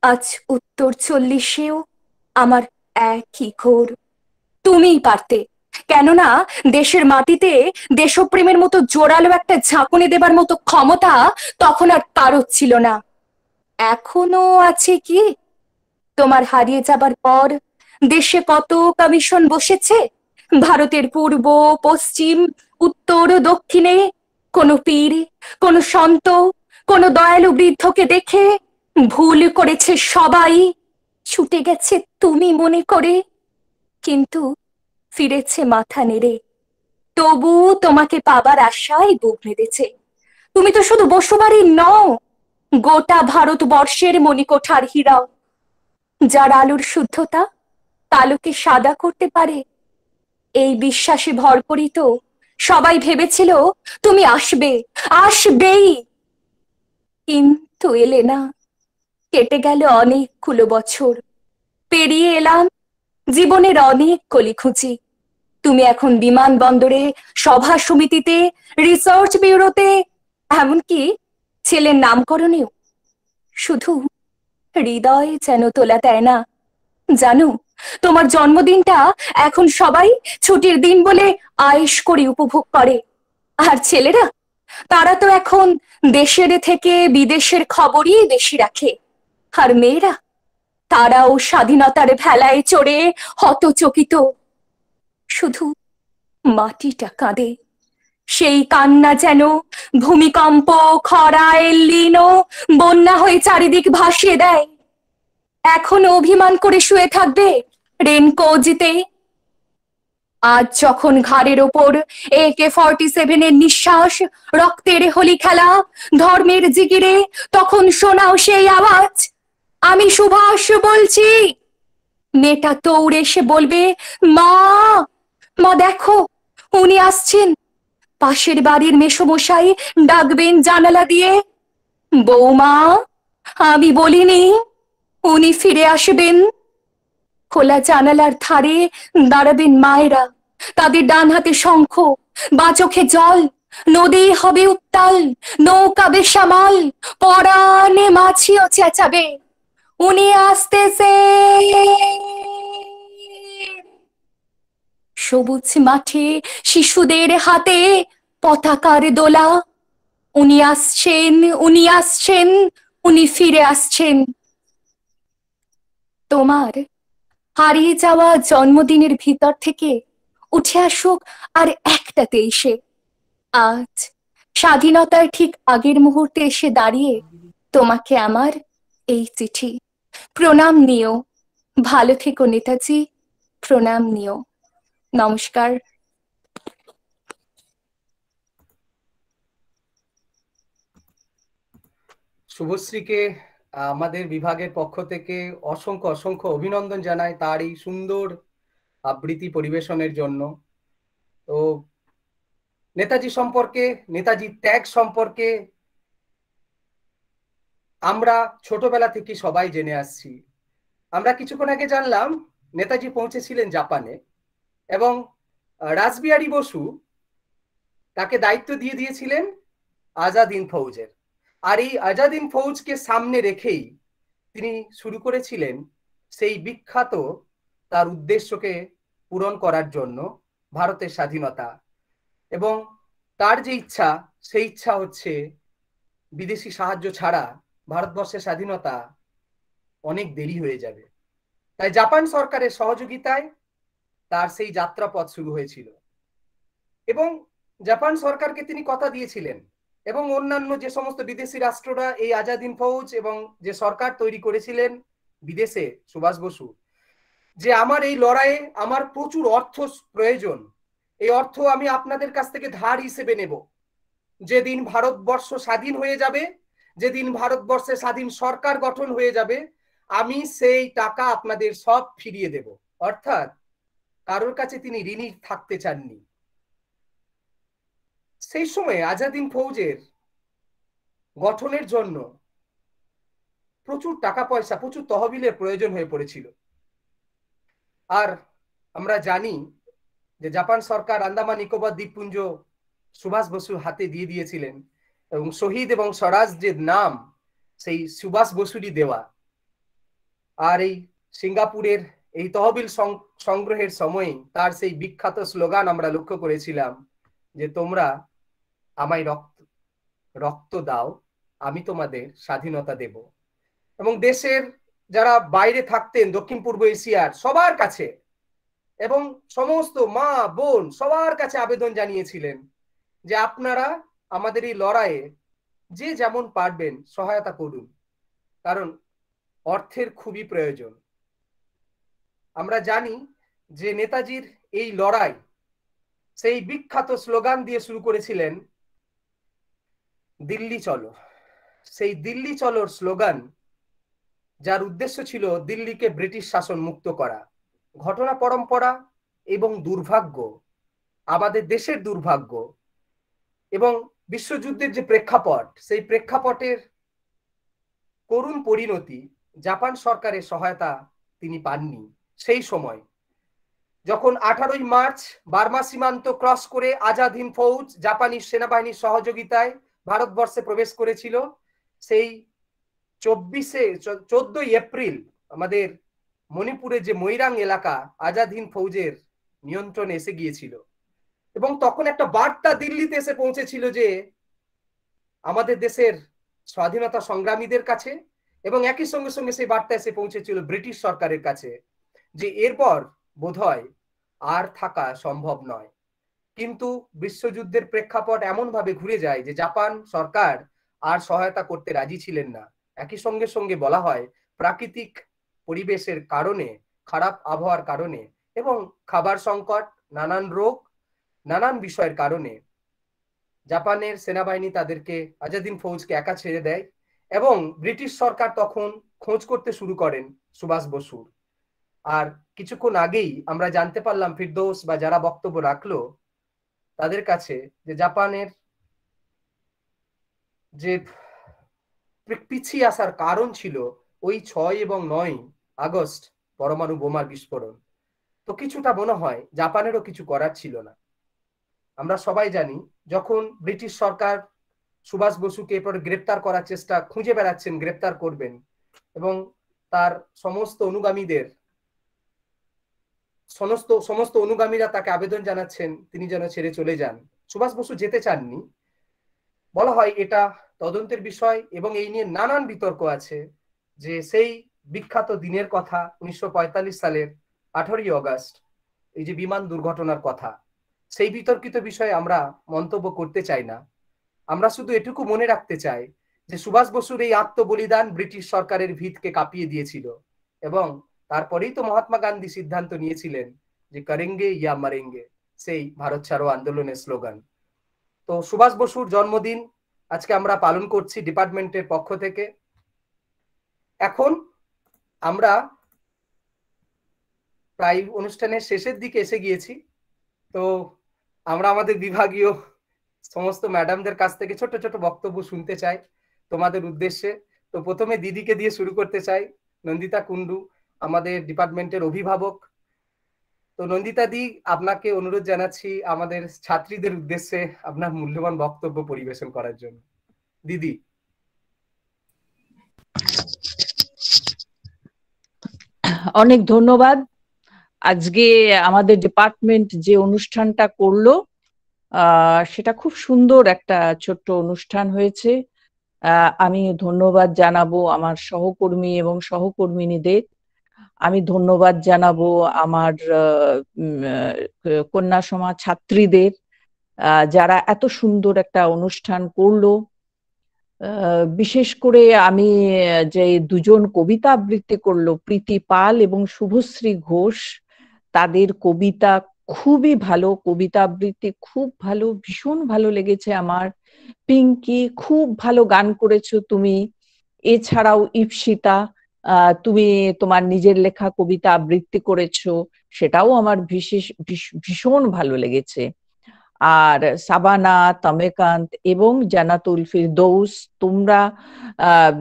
আজ উত্তর 40-এও আমার একই ঘোর, তুমিই পারতে। কেননা দেশের মাটিতে দেশপ্রেমের মতো জোরালো একটা ঝাঁকুনি দেবার মতো ক্ষমতা তখন আর কারো ছিল না। এখনো আছে কি? তোমার হারিয়ে যাবার পর দেশে কত কমিশন বসেছে, ভারতের পূর্ব পশ্চিম উত্তর দক্ষিণে। কোনো পীর, কোনো সন্ত, কোনো দয়ালু বৃদ্ধকে দেখে ভুল করেছে সবাই, ছুটে গেছে তুমি মনে করে, কিন্তু ফিরেছে মাথা নেড়ে। তবু তোমাকে পাবার আশায় বুক বেঁধেছে। তুমি তো শুধু বসুবাড়ির নও, গোটা ভারতবর্ষের মণিকোঠার হীরা, যার আলোর শুদ্ধতা কালোকে সাদা করতে পারে। এই বিশ্বাসে ভরপুরই তো সবাই ভেবেছিল তুমি আসবে, আসবেই, কিন্তু এলে না। কেটে গেল অনেকগুলো বছর, পেরিয়ে এলাম জীবনের অনেক কলিখুঁচি। তুমি এখন বিমানবন্দরে, সভা সমিতিতে, রিসার্চ ব্যুরোতে, এমনকি ছেলের নামকরণেও। শুধু হৃদয় যেন তোলা দেয় না। জানো, তোমার জন্মদিনটা এখন সবাই ছুটির দিন বলে আয়েশ করে উপভোগ করে। আর ছেলেরা, তারা তো এখন দেশের থেকে বিদেশের খবরই বেশি রাখে। আর মেয়েরা, তারাও স্বাধীনতার ভেলায় চড়ে হতচকিত। শুধু মাটিটা কাঁদে, সেই কান্না যেন ভূমিকম্প, খরা, এলিনো, বন্যা হয়ে চারিদিক ভাসিয়ে দেয়। এখন অভিমান করে শুয়ে থাকবে রেনকোজিতে। আজ যখন ঘাড়ের ওপর AK-47 এর নিঃশ্বাস, রক্তের হোলি খেলা, ধর্মের জিগিরে, তখন শোনাও সেই আওয়াজ, আমি সুভাষ বলছি। মেয়েটা দৌড়ে এসে বলবে, মা, মা দেখো উনি আসছেন। পাশের বাড়ির মেসোমশাই ডাকবেন জানালা দিয়ে, বৌমা, আমি বলিনি উনি ফিরে আসবেন। খোলা জানালার ধারে দাঁড়াবেন মায়েরা, তাদের ডান হাতে শঙ্খ, বাঁ চোখে জল। নদী হবে উত্তাল, নৌকা বেসামাল, পরাণে মাছিও চেঁচাবে, উনি আসতেছে। সবুজ মাঠে শিশুদের হাতে পতাকার দোলা, উনি আসছেন, উনি আসছেন, উনি ফিরে আসছেন। তোমার হারিয়ে যাওয়া জন্মদিনের ভিতর থেকে উঠে আসুক আর একটা 23-এ। আজ স্বাধীনতার ঠিক আগের মুহূর্তে এসে দাঁড়িয়ে তোমাকে আমার এই চিঠি। প্রণাম নিও, ভালো থেকো নেতাজি, প্রণাম নিও। নমস্কার। শুভশ্রীকে আমাদের বিভাগের পক্ষ থেকে অসংখ্য অসংখ্য অভিনন্দন জানাই তার এই সুন্দর আবৃত্তি পরিবেশনের জন্য। তো নেতাজি সম্পর্কে, নেতাজি ত্যাগ সম্পর্কে আমরা ছোটবেলা থেকে সবাই জেনে আসছি। আমরা কিছুক্ষণ আগে জানলাম নেতাজি পৌঁছেছিলেন জাপানে, এবং রাসবিহারী বসু তাকে দায়িত্ব দিয়ে দিয়েছিলেন আজাদ হিন্দ ফৌজের। আর এই আজাদ হিন্দ ফৌজকে সামনে রেখেই তিনি শুরু করেছিলেন সেই বিখ্যাত তার উদ্দেশ্যকে পূরণ করার জন্য ভারতের স্বাধীনতা। এবং তার যে ইচ্ছা, সেই ইচ্ছা হচ্ছে বিদেশি সাহায্য ছাড়া ভারতবর্ষের স্বাধীনতা অনেক দেরি হয়ে যাবে। তাই জাপান সরকারের সহযোগিতায় তার সেই যাত্রাপথ শুরু হয়েছিল এবং জাপান সরকারকে তিনি কথা দিয়েছিলেন এবং অন্যান্য যে সমস্ত বিদেশি রাষ্ট্ররা এই আজাদ হিন্দ ফৌজ এবং যে সরকার তৈরি করেছিলেন বিদেশে সুভাষ বসু, যে আমার এই লড়াইয়ে আমার প্রচুর অর্থ প্রয়োজন, এই অর্থ আমি আপনাদের কাছ থেকে ধার হিসেবে নেব। যেদিন ভারতবর্ষ স্বাধীন হয়ে যাবে, যেদিন ভারতবর্ষে স্বাধীন সরকার গঠন হয়ে যাবে, আমি সেই টাকা আপনাদের সব ফিরিয়ে দেব। অর্থাৎ কারোর কাছে তিনি ঋণী থাকতে চাননি। সেই সময় আজাদ হিন্দ ফৌজের গঠনের জন্য প্রচুর টাকা পয়সা, প্রচুর তহবিলের প্রয়োজন হয়ে পড়েছিল। আর আমরা জানি যে জাপান সরকার আন্দামান নিকোবর দ্বীপপুঞ্জ সুভাষ বসুর হাতে দিয়ে দিয়েছিলেন এবং শহীদ এবং স্বরাজ্যের নাম সেই সুভাষ বসুরই দেওয়া। আর এই সিঙ্গাপুরের এই তহবিল সংগ্রহের সময় তার সেই বিখ্যাত স্লোগান আমরা লক্ষ্য করেছিলাম যে তোমরা আমায় রক্ত দাও, আমি তোমাদের স্বাধীনতা দেব। এবং দেশের যারা বাইরে থাকতেন দক্ষিণ পূর্ব এশিয়ার সবার কাছে এবং সমস্ত মা বোন সবার কাছে আবেদন জানিয়েছিলেন যে আপনারা আমাদের এই লড়াইয়ে যে যেমন পারবেন সহায়তা করুন, কারণ অর্থের খুবই প্রয়োজন। আমরা জানি যে নেতাজির এই লড়াই সেই বিখ্যাত স্লোগান দিয়ে শুরু করেছিলেন, দিল্লি চলো। সেই দিল্লি চলোর স্লোগান, যার উদ্দেশ্য ছিল দিল্লিকে ব্রিটিশ শাসন মুক্ত করা। ঘটনা পরম্পরা এবং দুর্ভাগ্য, আমাদের দেশের দুর্ভাগ্য এবং বিশ্বযুদ্ধের যে প্রেক্ষাপট, সেই প্রেক্ষাপটের করুণ পরিণতি, জাপান সরকারের সহায়তা তিনি পাননি। সেই সময় যখন 18ই মার্চ বার্মা সীমান্ত ক্রস করে আজাদ হিন্দ ফৌজ জাপানি সেনাবাহিনীর সহযোগিতায় ভারতবর্ষে প্রবেশ করেছিল, সেই 14ই এপ্রিল আমাদের মণিপুরের যে মৈরাং এলাকা আজাদ হিন্দ ফৌজের নিয়ন্ত্রণে এসে গিয়েছিল এবং তখন একটা বার্তা দিল্লিতে এসে পৌঁছেছিল যে আমাদের দেশের স্বাধীনতা সংগ্রামীদের কাছে, এবং একই সঙ্গে সঙ্গে সেই বার্তা এসে পৌঁছেছিল ব্রিটিশ সরকারের কাছে যে এরপর বোধহয় আর থাকা সম্ভব নয়। কিন্তু বিশ্বযুদ্ধের প্রেক্ষাপট এমন ভাবে ঘুরে যায় যে জাপান সরকার আর সহায়তা করতে রাজি ছিলেন না। একই সঙ্গে সঙ্গে বলা হয় প্রাকৃতিক পরিবেশের কারণে, খারাপ আবহাওয়ার কারণে এবং খাবার সংকট, নানান রোগ, নানান বিষয়ের কারণে জাপানের সেনাবাহিনী তাদেরকে আজাদ হিন্দ ফৌজকে একা ছেড়ে দেয় এবং ব্রিটিশ সরকার তখন খোঁজ করতে শুরু করেন সুভাষ বসুর। আর কিছুক্ষণ আগেই আমরা জানতে পারলাম ফিরদৌস বা যারা বক্তব্য রাখলো তাদের কাছে যে জাপানের যে পিছিয়ে আসার কারণ ছিল ওই 6 এবং 9 আগস্ট পরমাণু বোমার বিস্ফোরণ। তো কিছুটা মনে হয় জাপানেরও কিছু করার ছিল না। আমরা সবাই জানি যখন ব্রিটিশ সরকার সুভাষ বসুকে এরপর গ্রেপ্তার করার চেষ্টা খুঁজে বেড়াচ্ছেন, গ্রেপ্তার করবেন এবং তার সমস্ত অনুগামীরা তাকে আবেদন জানাচ্ছেন তিনি যেন ছেড়ে চলে যান। সুভাষ বসু যেতে চাননি। বলা হয় এটা তদন্তের বিষয় এবং এই নিয়ে নানান বিতর্ক আছে যে সেই বিখ্যাত দিনের কথা 1945 সালের 18ই আগস্ট, এই যে বিমান দুর্ঘটনার কথা, সেই বিতর্কিত বিষয়ে আমরা মন্তব্য করতে চাই না। আমরা শুধু এটুকু মনে রাখতে চাই যে সুভাষ বসুর এই আত্মবলিদান ব্রিটিশ সরকারের ভিতকে কাঁপিয়ে দিয়েছিল এবং তারপরেই তো মহাত্মা গান্ধী সিদ্ধান্ত নিয়েছিলেন যে করেঙ্গে ইয়া মরেঙ্গে, সেই ভারত ছাড়ো আন্দোলনের স্লোগান। তো সুভাষ বসুর জন্মদিন আজকে আমরা পালন করছি ডিপার্টমেন্টের পক্ষ থেকে। এখন আমরা প্রায় অনুষ্ঠানের শেষের দিকে এসে গিয়েছি। তো আমরা আমাদের বিভাগীয় সমস্ত ম্যাডামদের কাছ থেকে ছোট ছোট বক্তব্য শুনতে চাই তোমাদের উদ্দেশ্যে। তো প্রথমে দিদিকে দিয়ে শুরু করতে চাই, নন্দিতা কুন্ডু, আমাদের ডিপার্টমেন্টের অভিভাবক। তো নন্দিতা দি, আপনাকে অনুরোধ জানাচ্ছি আমাদের ছাত্রীদের উদ্দেশ্যে আপনার মূল্যবান বক্তব্য পরিবেশন করার জন্য। দিদি। অনেক ধন্যবাদ। আজকে আমাদের ডিপার্টমেন্ট যে অনুষ্ঠানটা করলো সেটা খুব সুন্দর একটা ছোট্ট অনুষ্ঠান হয়েছে। আমি ধন্যবাদ জানাবো আমার সহকর্মী এবং সহকর্মিনীদের। আমি ধন্যবাদ জানাবো আমার কন্যা সমাজ ছাত্রীদের, যারা এত সুন্দর একটা অনুষ্ঠান করলো। বিশেষ করে আমি যে দুজন কবিতা আবৃত্তি করলো, প্রীতি পাল এবং শুভশ্রী ঘোষ, তাদের কবিতা খুবই ভালো, কবিতা আবৃত্তি খুব ভালো, ভীষণ ভালো লেগেছে আমার। পিঙ্কি, খুব ভালো গান করেছো তুমি। এছাড়াও ইপসিতা, তুমি তোমার নিজের লেখা কবিতা আবৃত্তি করেছো, সেটাও আমার ভীষণ ভালো লেগেছে। আর সাবানা, তমেকান্ত এবং জান্নাতুল ফিরদৌস, তোমরা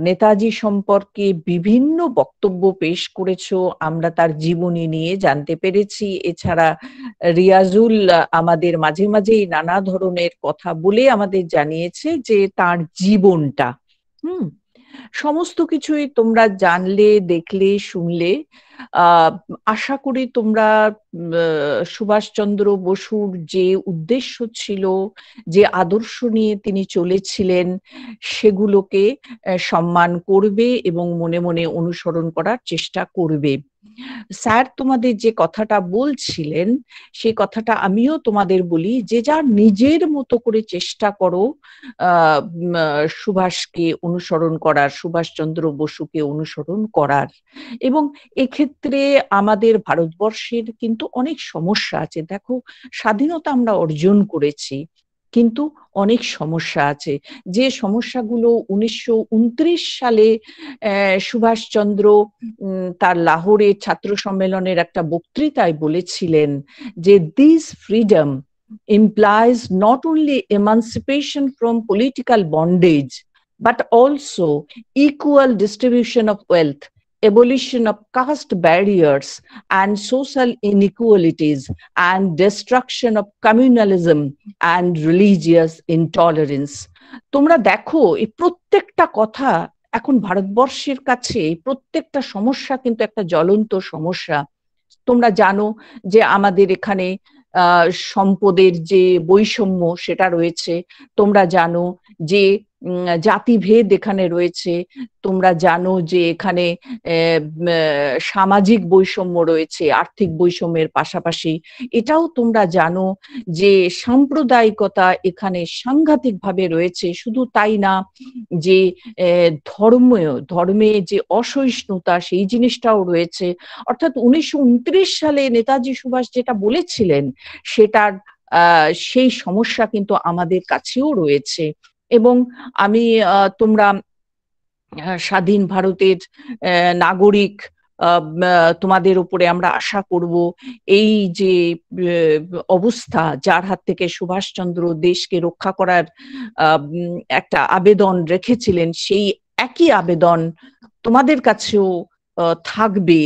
নেতাজি সম্পর্কে বিভিন্ন বক্তব্য পেশ করেছো, আমরা তার জীবনী নিয়ে জানতে পেরেছি। এছাড়া রিয়াজুল আমাদের মাঝে মাঝেই নানা ধরনের কথা বলে আমাদের জানিয়েছে যে তার জীবনটা সমস্ত কিছুই তোমরা জানলে, দেখলে, শুনলে। আশা করি তোমরা সুভাষচন্দ্র বসুর যে উদ্দেশ্য ছিল, যে আদর্শ নিয়ে তিনি চলেছিলেন, সেগুলোকে সম্মান করবে এবং মনে মনে অনুসরণ করার চেষ্টা করবে। স্যার তোমাদের যে কথাটা বলছিলেন, সেই কথাটা আমিও তোমাদের বলি, যে যার নিজের মতো করে চেষ্টা করো সুভাষকে অনুসরণ করার, সুভাষচন্দ্র বসুকে অনুসরণ করার। এবং এক্ষেত্রে আমাদের ভারতবর্ষের কিন্তু অনেক সমস্যা আছে। দেখো, স্বাধীনতা আমরা অর্জন করেছি, কিন্তু অনেক সমস্যা আছে। যে সমস্যাগুলো 1929 সালে সুভাষচন্দ্র তার লাহোরের ছাত্র সম্মেলনের একটা বক্তৃতায় বলেছিলেন যে this freedom implies not only emancipation from political bondage but also equal distribution of wealth, abolition of caste barriers and social inequalities, and destruction of communalism and religious intolerance. তোমরা দেখো, এই প্রত্যেকটা কথা এখন ভারতবর্ষের কাছে, প্রত্যেকটা সমস্যা কিন্তু একটা জ্বলন্ত সমস্যা। তোমরা জানো যে আমাদের এখানে সম্পদের যে বৈষম্য সেটা রয়েছে, তোমরা জানো যে জাতিভেদ এখানে রয়েছে, তোমরা জানো যে এখানে সামাজিক বৈষম্য রয়েছে, আর্থিক বৈষম্যের পাশাপাশি এটাও তোমরা জানো যে সাম্প্রদায়িকতা এখানে সাংঘাতিকভাবে রয়েছে। শুধু তাই না, যে ধর্মে যে অসহিষ্ণুতা, সেই জিনিসটাও রয়েছে। অর্থাৎ 1929 সালে নেতাজি সুভাষ যেটা বলেছিলেন, সেটার সেই সমস্যা কিন্তু আমাদের কাছেও রয়েছে। এবং আমি তোমরা স্বাধীন ভারতের নাগরিক, তোমাদের উপরে আমরা আশা করব এই যে অবস্থা, যার হাত থেকে সুভাষচন্দ্র দেশকে রক্ষা করার একটা আবেদন রেখেছিলেন, সেই একই আবেদন তোমাদের কাছেও থাকবে।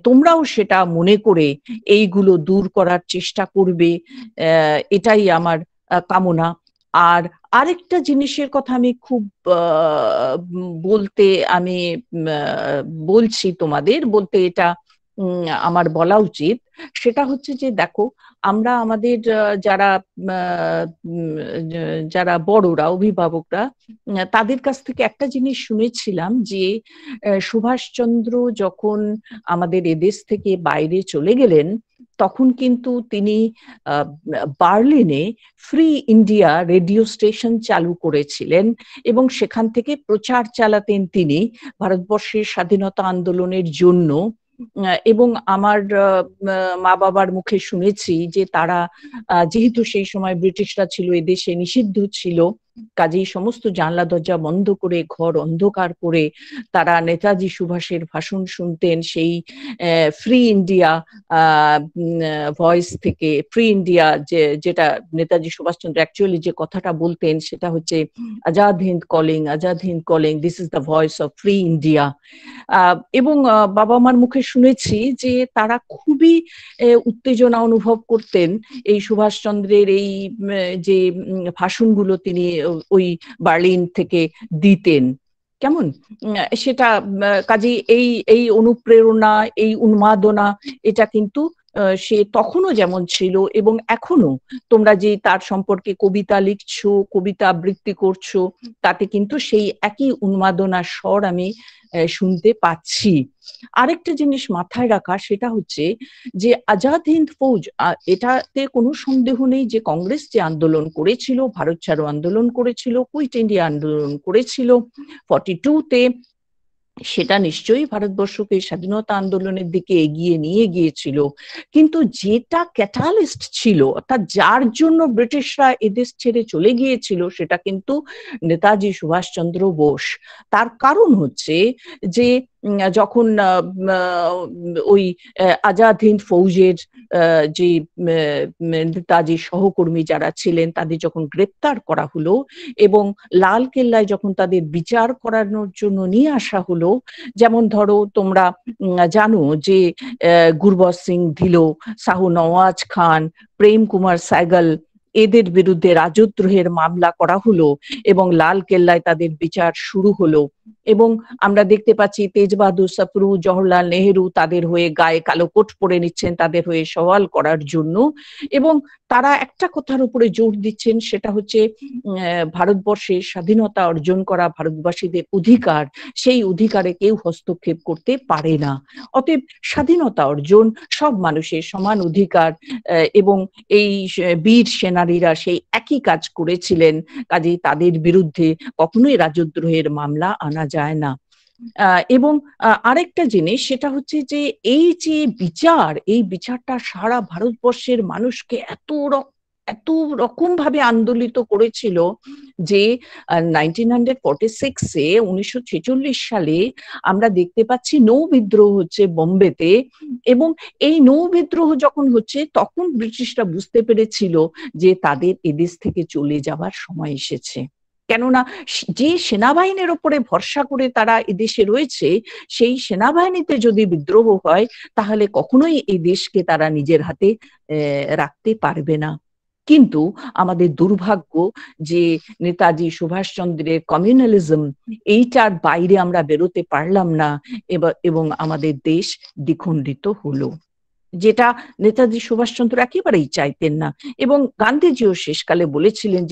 তোমরাও সেটা মনে করে এইগুলো দূর করার চেষ্টা করবে, এটাই আমার কামনা। আর আরেকটা জিনিসের কথা আমি খুব বলছি তোমাদের, বলতে এটা আমার বলা উচিত। সেটা হচ্ছে যে দেখো, আমরা আমাদের যারা বড়রা, অভিভাবকরা, তাদের কাছ থেকে একটা জিনিস শুনেছিলাম যে সুভাষচন্দ্র যখন আমাদের এদেশ থেকে বাইরে চলে গেলেন, তখন কিন্তু তিনি বার্লিনে ফ্রি ইন্ডিয়া রেডিও স্টেশন চালু করেছিলেন এবং সেখান থেকে প্রচার চালাতেন তিনি ভারতবর্ষের স্বাধীনতা আন্দোলনের জন্য। এবং আমার মা বাবার মুখে শুনেছি যে তারা, যেহেতু সেই সময় ব্রিটিশরা ছিল, এদেশে নিষিদ্ধ ছিল, কাজেই সমস্ত জানলা দরজা বন্ধ করে ঘর অন্ধকার করে তারা নেতাজি সুভাষের ভাষণ শুনতেন। সেই ফ্রি ইন্ডিয়া ভয়েস থেকে, ফ্রি ইন্ডিয়া যেটা নেতাজি সুভাষচন্দ্র অ্যাকচুয়ালি যে কথাটা বলতেন সেটা হচ্ছে Azad Hind calling, this is the voice of free India. এবং বাবা মার মুখে শুনেছি যে তারা খুবই উত্তেজনা অনুভব করতেন এই সুভাষচন্দ্রের এই যে ভাষণগুলো তিনি ওই বার্লিন থেকে দিতেন। কেমন সেটা কাজে এই অনুপ্রেরণা, এই উন্মাদনা, এটা কিন্তু সে তখনও যেমন ছিল এবং এখনো তোমরা যে তার সম্পর্কে কবিতা লিখছো, কবিতা আবৃত্তি করছো, তাতে কিন্তু সেই একই উন্মাদনার স্বর আমি শুনতে পাচ্ছি। আরেকটা জিনিস মাথায় রাখা, সেটা হচ্ছে যে আজাদ হিন্দ ফৌজ, এটাতে কোনো সন্দেহ নেই যে কংগ্রেস যে আন্দোলন করেছিল, ভারত ছাড়ো আন্দোলন করেছিল, কুইট ইন্ডিয়া আন্দোলন করেছিল 42-তে, সেটা নিশ্চয়ই ভারতবর্ষকে স্বাধীনতা আন্দোলনের দিকে এগিয়ে নিয়ে গিয়েছিল। কিন্তু যেটা ক্যাটালিস্ট ছিল, অর্থাৎ যার জন্য ব্রিটিশরা এদেশ ছেড়ে চলে গিয়েছিল, সেটা কিন্তু নেতাজি সুভাষচন্দ্র বোস। তার কারণ হচ্ছে যে যখন ওই আজাদ হিন্দ ফৌজের যে নেতাজি সহকর্মী যারা ছিলেন তাদের যখন গ্রেপ্তার করা হলো এবং লাল কেল্লায় যখন তাদের বিচার করানোর জন্য নিয়ে আসা হলো, যেমন ধরো তোমরা জানো যে গুরবজ সিং ধিলো, সাহু নওয়াজ খান, প্রেম কুমার সাইগল, এদের বিরুদ্ধে রাজদ্রোহের মামলা করা হলো এবং লাল কেল্লায় তাদের বিচার শুরু হলো। এবং আমরা দেখতে পাচ্ছি তেজ বাহাদুর সপ্রু, জওহরলাল নেহেরু তাদের হয়ে গায়ে কালো কোট পরে নিচ্ছেন তাদের হয়ে সওয়াল করার জন্য, এবং তারা একটা কথার উপরে জোর দিচ্ছেন, সেটা হচ্ছে ভারতবর্ষের স্বাধীনতা অর্জন করা ভারতবাসীদের অধিকার, সেই অধিকারে কেউ হস্তক্ষেপ করতে পারে না। অতএব স্বাধীনতা অর্জন, সব মানুষের সমান অধিকার, এবং এই বীর সেনানীরা সেই একই কাজ করেছিলেন, কাজেই তাদের বিরুদ্ধে কখনোই রাজদ্রোহের মামলা আনা যায় না। এবং আরেকটা জিনিস, সেটা হচ্ছে যে এই যে বিচার, এই বিচারটা সারা ভারতবর্ষের মানুষকে এত রকম ভাবে আন্দোলিত করেছিল যে 1946-এ 1946 সালে আমরা দেখতে পাচ্ছি নৌ বিদ্রোহ হচ্ছে বোম্বেতে, এবং এই নৌ বিদ্রোহ যখন হচ্ছে তখন ব্রিটিশরা বুঝতে পেরেছিল যে তাদের এদেশ থেকে চলে যাবার সময় এসেছে। কেননা যে সেনাবাহিনীর উপরে ভরসা করে তারা এদেশে রয়েছে, সেই সেনাবাহিনীতে যদি বিদ্রোহ হয় তাহলে কখনোই এই দেশকে তারা নিজের হাতে রাখতে পারবে না। কিন্তু আমাদের দুর্ভাগ্য যে নেতাজি সুভাষচন্দ্রের কমিউনালিজম, এইটার বাইরে আমরা বেরোতে পারলাম না এবং আমাদের দেশ দ্বিখণ্ডিত হলো, যেটা নেতাজি সুভাষচন্দ্র একেবারেই চাইতেন না। এবং গান্ধীজিও শেষকালে বলেছিলেন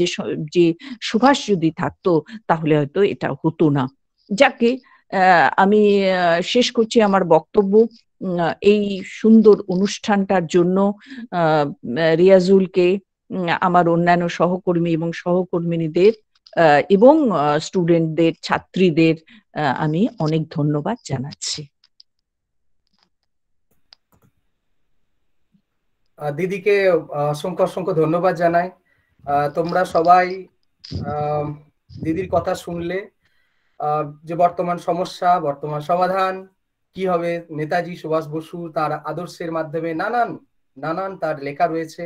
যে সুভাষ যদি থাকতো তাহলে হয়তো এটা হতো না। যাকে আমি শেষ করছি আমার বক্তব্য। এই সুন্দর অনুষ্ঠানটার জন্য রিয়াজুলকে, আমার অন্যান্য সহকর্মী এবং সহকর্মিনীদের এবং স্টুডেন্টদের, ছাত্রীদের আমি অনেক ধন্যবাদ জানাচ্ছি। দিদিকে অসংখ্য অসংখ্য ধন্যবাদ জানাই। তোমরা সবাই দিদির কথা শুনলে যে বর্তমান সমস্যা, বর্তমান সমাধান কি হবে, নেতাজি সুভাষ বসু তার আদর্শের মাধ্যমে নানান তার লেখা রয়েছে।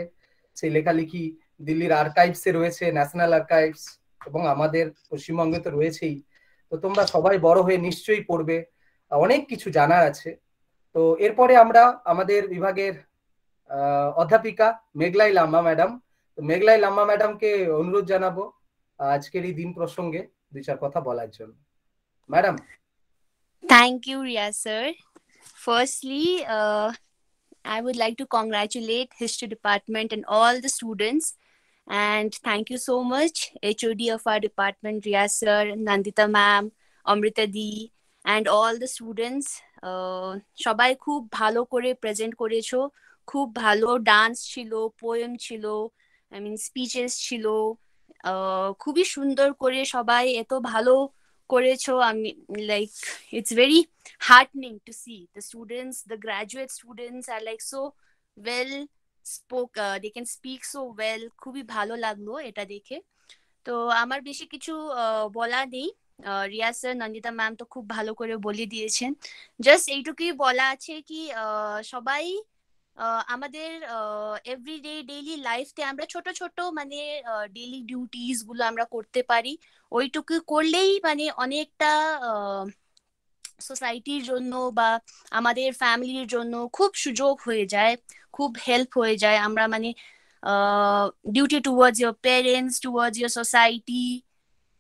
সেই লেখালেখি দিল্লির আর্কাইভসে রয়েছে, ন্যাশনাল আর্কাইভস, এবং আমাদের পশ্চিমবঙ্গে তো রয়েছেই। তো তোমরা সবাই বড় হয়ে নিশ্চয়ই পড়বে, অনেক কিছু জানার আছে। তো এরপরে আমরা আমাদের বিভাগের অধ্যাপিকা মেঘলাই লাম্বা ম্যাডাম, তো মেঘলাই লাম্বা ম্যাডামকে অনুরোধ জানাবো আজকের এই দিন প্রসঙ্গে দুই চার কথা বলার জন্য। Madam. Thank you, Riyaz sir. Firstly, I would like to congratulate History Department and all the students. And thank you so much, HOD of our department, Riyaz sir, Nandita ma'am, Amrita di, and all the students. সবাই খুব ভালো করে present করেছো, খুব ভালো dance ছিল, poem ছিল, speeches ছিল, খুবই সুন্দর করে সবাই এত ভালো করেছো। like it's very heartening to see the students, the graduate students are like so well spoke, they can speak so well. খুবই ভালো লাগলো এটা দেখে। তো আমার বেশি কিছু বলা নেই। রিয়া স্যার, নন্দিতা ম্যাম তো খুব ভালো করে বলে দিয়েছেন। জাস্ট এইটুকুই বলা আছে কি সবাই আমাদের এভরিডে ডেইলি লাইফে আমরা ছোট ছোট মানে ডেইলি ডিউটিস গুলো আমরা করতে পারি। ওইটুকু করলেই মানে অনেকটা সোসাইটির জন্য বা আমাদের ফ্যামিলির জন্য খুব সুযোগ হয়ে যায়, খুব হেল্প হয়ে যায়। আমরা মানে duty towards your parents, towards your society,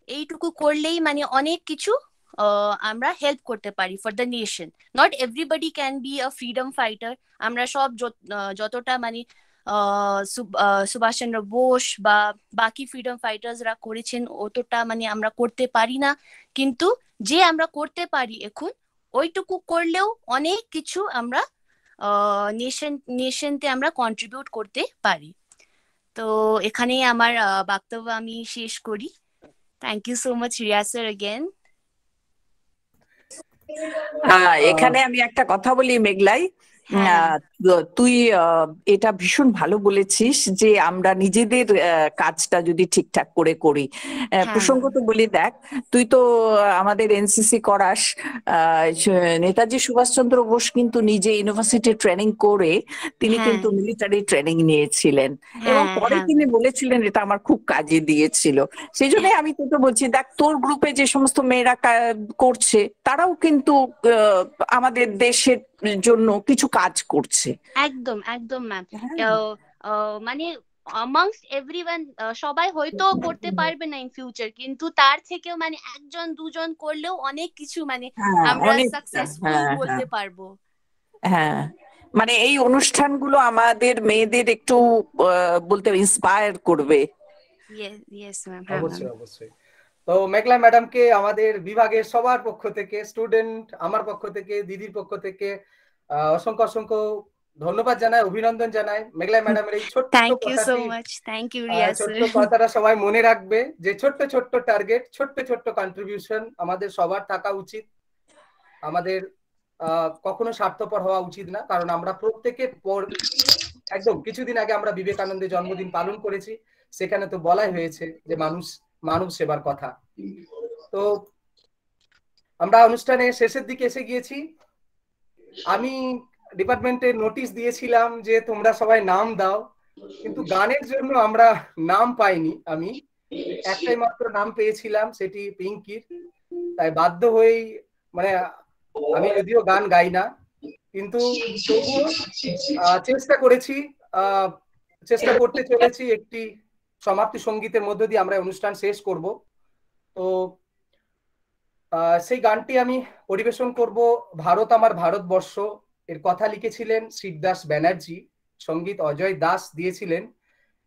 এইটুকু করলেই মানে অনেক কিছু আমরা হেল্প করতে পারি for the nation. Not everybody can be a freedom fighter. আমরা সব যতটা মানে সুভাষচন্দ্র বোস বা বাকি ফ্রিডম ফাইটার্সরা করেছেন অতটা মানে আমরা করতে পারি না, কিন্তু যে আমরা করতে পারি এখন ওইটুকু করলেও অনেক কিছু আমরা নেশনতে আমরা কন্ট্রিবিউট করতে পারি। তো এখানেই আমার বক্তব্য আমি শেষ করি। Thank you so much Riya sir again. এখানে আমি একটা কথা বলি মেঘলাই, তুই এটা ভীষণ ভালো বলেছিস যে আমরা নিজেদের কাজটা যদি ঠিকঠাক করে করি। প্রসঙ্গত বলি, দেখ তুই তো আমাদের এনসিসি করাস। নেতাজি সুভাষচন্দ্র বোস কিন্তু নিজে ইউনিভার্সিটি ট্রেনিং করে তিনি কিন্তু মিলিটারি ট্রেনিং নিয়েছিলেন এবং পরে তিনি বলেছিলেন এটা আমার খুব কাজে দিয়েছিল। সেই জন্য আমি তোকে বলছি, দেখ তোর গ্রুপে যে সমস্ত মেয়েরা করছে তারাও কিন্তু আমাদের দেশের জন্য কিছু কাজ করছে। একদম একদম ম্যাম। মানে amongst everyone সবাই হয়তো করতে পারবে না ইন ফিউচার, কিন্তু তার থেকেও মানে একজন দুজন করলেও অনেক কিছু মানে আমরা সাকসেসফুল বলতে পারবো। হ্যাঁ, মানে এই অনুষ্ঠানগুলো আমাদের মেয়েদের একটু বলতে ইন্সপায়ার করবে। Yes ma'am. অবশ্যই অবশ্যই। তো মেঘলা ম্যাডামকে আমাদের বিভাগের সবার পক্ষ থেকে, স্টুডেন্ট, আমার পক্ষ থেকে, দিদির পক্ষ থেকে অসংখ্য অসংখ্য ধন্যবাদ জানাই, অভিনন্দন জানাই। মেঘলা ম্যাডামের এই ছোট্ট কথাটা সবাই মনে রাখবে যে ছোট্ট ছোট্ট টার্গেট, ছোট্ট ছোট্ট কন্ট্রিবিউশন আমাদের সবার থাকা উচিত। আমাদের কখনো স্বার্থপর হওয়া উচিত না, কারণ আমরা প্রত্যেকে একদম কিছুদিন আগে আমরা বিবেকানন্দের জন্মদিন পালন করেছি, সেখানে তো বলাই হয়েছে যে মানব সেবার কথা। তো আমরা অনুষ্ঠানের শেষের দিকে এসে গিয়েছি। আমি ডিপার্টমেন্টে নোটিশ দিয়েছিলাম যে তোমরা সবাই নাম দাও, কিন্তু গানের জন্য আমরা নাম পাইনি। আমি একটাই মাত্র নাম পেয়েছিলাম, সেটি পিঙ্কির। তাই বাধ্য হয়েই মানে আমি যদিও গান গাই না, কিন্তু তবুও চেষ্টা করতে চলেছি একটি সমাপ্তি সঙ্গীতের মধ্য দিয়ে আমরা অনুষ্ঠান শেষ করব। তো সেই গানটি আমি পরিবেশন করব, ভারত আমার ভারতবর্ষ। এর কথা লিখেছিলেন শিবদাস ব্যানার্জি, সঙ্গীত অজয় দাস দিয়েছিলেন।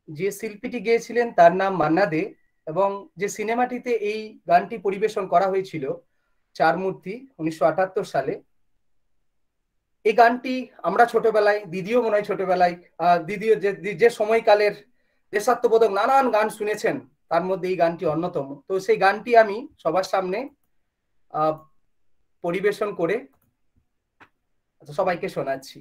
যে শিল্পীটি গেয়েছিলেন তার নাম মান্না দে, এবং যে সিনেমাটিতে এই গানটি পরিবেশন করা হয়েছিল চার মূর্তি 1978 সালে। এই গানটি আমরা ছোটবেলায়, দিদিও মনে হয় ছোটবেলায়, দিদিও যে সময়কালের দেশাত্মবোধক নানান গান শুনেছেন, তার মধ্যে এই গানটি অন্যতম। তো সেই গানটি আমি সবার সামনে পরিবেশন করে সবাইকে শোনাচ্ছি।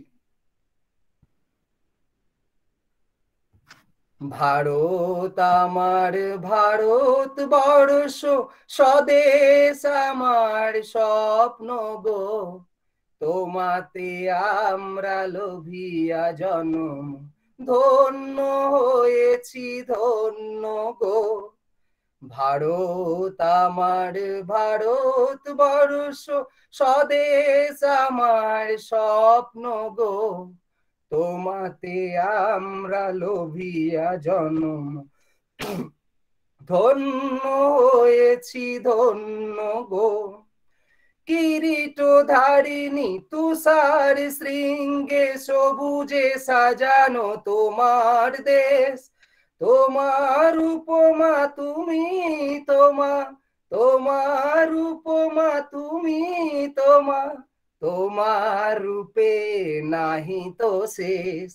ভারত আমার ভারতবর্ষ, স্বদেশ আমার স্বপ্ন গো, তোমাতে আমরা লোভিয়া জন্ম, ধন্য হয়েছি ধন্য গো। ভারত আমার ভারতবর্ষ, স্বদেশ আমার স্বপ্ন গো, তোমাতে আমরা লোভিয়া জন্ম, ধন্য হয়েছি ধন্য গো। কিরীট ধারিণী তুষার শৃঙ্গে সবুজে সাজানো তোমার দেশ, তোমার উপমা তুমি তোমার উপমা তুমি তোমার রূপে নাহি তো শেষ।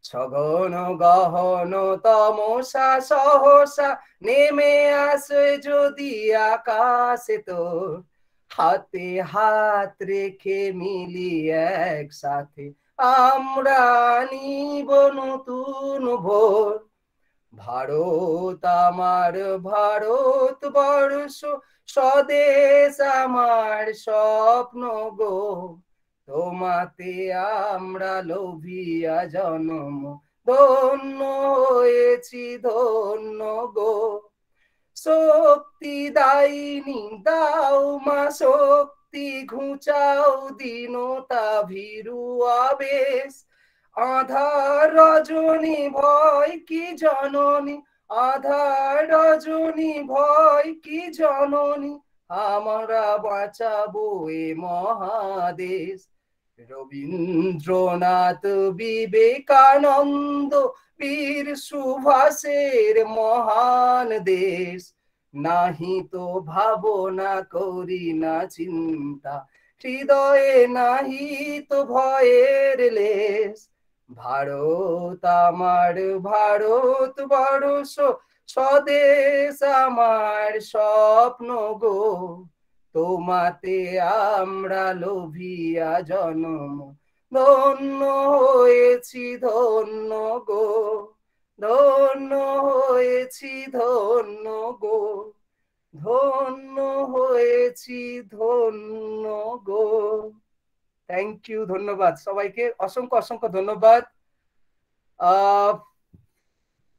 সঘন গহন তমসা সহসা নেমে আসে যদি আকাশে তোর, হাতে হাত রেখে মিলি একসাথে আমরা নিব নতুন ভোর। ভারত আমার ভারতবর্ষ, স্বদেশ আমার স্বপ্ন গো, তোমাতে আমরা লোভিয়া জন্ম, ধন্য হয়েছি ধন্য গো। শক্তি দায়িনী দাও মা শক্তি, ঘুচাও দীনতা ভীরু আবেশ, আধার রজনী ভয় কি জননী, আধার রজনী ভয় কি জননী, আমরা বাঁচাবো এ মহাদেশ। রবীন্দ্রনাথ বিবেকানন্দ বীর সুভাষের মহান দেশ, নাহি তো ভাবনা করি না চিন্তা, হৃদয়ে নাহি তো ভয়ের লেশ। ভারত আমার ভারতবর্ষ, স্বদেশ আমার স্বপ্ন গো, তোমাতে আমরা লোভিয়া জন্ম, ধন্য হয়েছি ধন্য গো, ধন্য হয়েছি ধন্য গো, ধন্য হয়েছি ধন্য গো। থ্যাংক ইউ, ধন্যবাদ সবাইকে, অসংখ্য অসংখ্য ধন্যবাদ।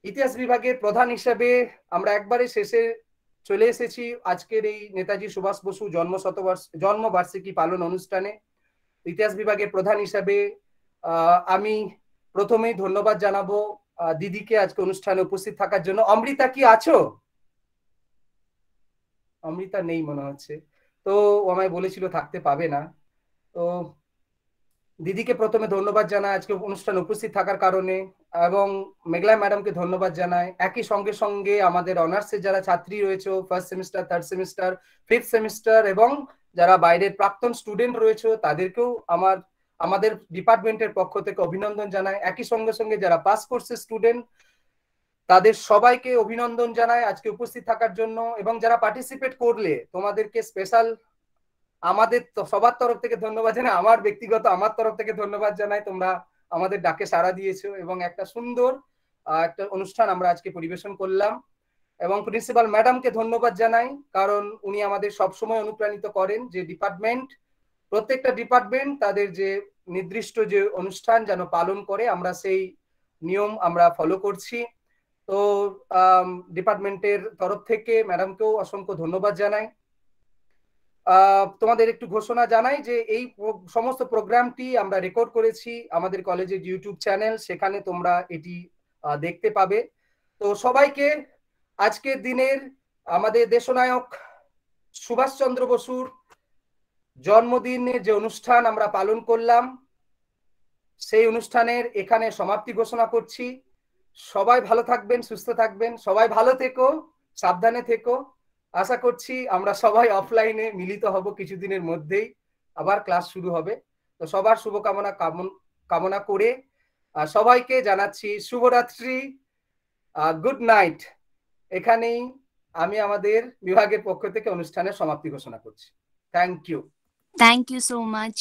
ইতিহাস বিভাগের প্রধান হিসেবে আমরা একবারে শেষে চলে এসেছি আজকের এই নেতাজি সুভাষ বসু জন্মবার্ষিকী পালন অনুষ্ঠানে। ইতিহাস বিভাগের প্রধান হিসেবে আমি প্রথমেই ধন্যবাদ জানাবো দিদিকে আজকে অনুষ্ঠানে উপস্থিত থাকার জন্য। অমৃতা কি আছো? অমৃতা নেই মনে হচ্ছে, তো আমায় বলেছিল থাকতে পাবে না। তো দিদিকে প্রথমে ধন্যবাদ জানাই আজকে অনুষ্ঠানে উপস্থিত থাকার কারণে, এবং মেঘলা ম্যাডামকে ধন্যবাদ জানাই। একই সঙ্গে সঙ্গে আমাদের অনার্সের যারা ছাত্রী রয়েছে, first semester, third semester, fifth semester, এবং যারা বাইরের প্রাক্তন স্টুডেন্ট রয়েছে তাদেরকেও আমাদের ডিপার্টমেন্টের পক্ষ থেকে অভিনন্দন জানাই। একই সঙ্গে সঙ্গে যারা পাস কোর্সের স্টুডেন্ট তাদের সবাইকে অভিনন্দন জানাই আজকে উপস্থিত থাকার জন্য, এবং যারা পার্টিসিপেট করলে তোমাদেরকে স্পেশাল আমাদের সবার তরফ থেকে ধন্যবাদ জানাই, আমার ব্যক্তিগত আমার তরফ থেকে ধন্যবাদ জানাই। তোমরা আমাদের ডাকে সাড়া দিয়েছো এবং একটা সুন্দর একটা অনুষ্ঠান আমরা আজকে পরিবেশন করলাম। এবং প্রিন্সিপাল ম্যাডামকে ধন্যবাদ জানাই, কারণ উনি আমাদের সবসময় অনুপ্রাণিত করেন যে প্রত্যেকটা ডিপার্টমেন্ট তাদের যে নির্দিষ্ট যে অনুষ্ঠান যেন পালন করে, আমরা সেই নিয়ম আমরা ফলো করছি। তো ডিপার্টমেন্টের তরফ থেকে ম্যাডামকেও অসংখ্য ধন্যবাদ জানাই। তোমাদের একটু ঘোষণা জানাই যে এই সমস্ত প্রোগ্রামটি আমরা রেকর্ড করেছি আমাদের কলেজের ইউটিউব চ্যানেল, সেখানে তোমরা এটি দেখতে পাবে। তো সবাইকে আজকের দিনের আমাদের দেশনায়ক সুভাষচন্দ্র বসুর জন্মদিনের যে অনুষ্ঠান আমরা পালন করলাম, সেই অনুষ্ঠানের এখানে সমাপ্তি ঘোষণা করছি। সবাই ভালো থাকবেন, সুস্থ থাকবেন, সবাই ভালো থেকো, সাবধানে থেকো। আশা করছি আমরা সবাই অফলাইনে মিলিত হব কিছুদিনের মধ্যেই, আবার ক্লাস শুরু হবে। তো সবার শুভকামনা কামনা করে সবাইকে জানাচ্ছি শুভরাত্রি, গুড নাইট। এখানেই আমি আমাদের বিভাগের পক্ষ থেকে অনুষ্ঠানের সমাপ্তি ঘোষণা করছি। Thank you. Thank you so much.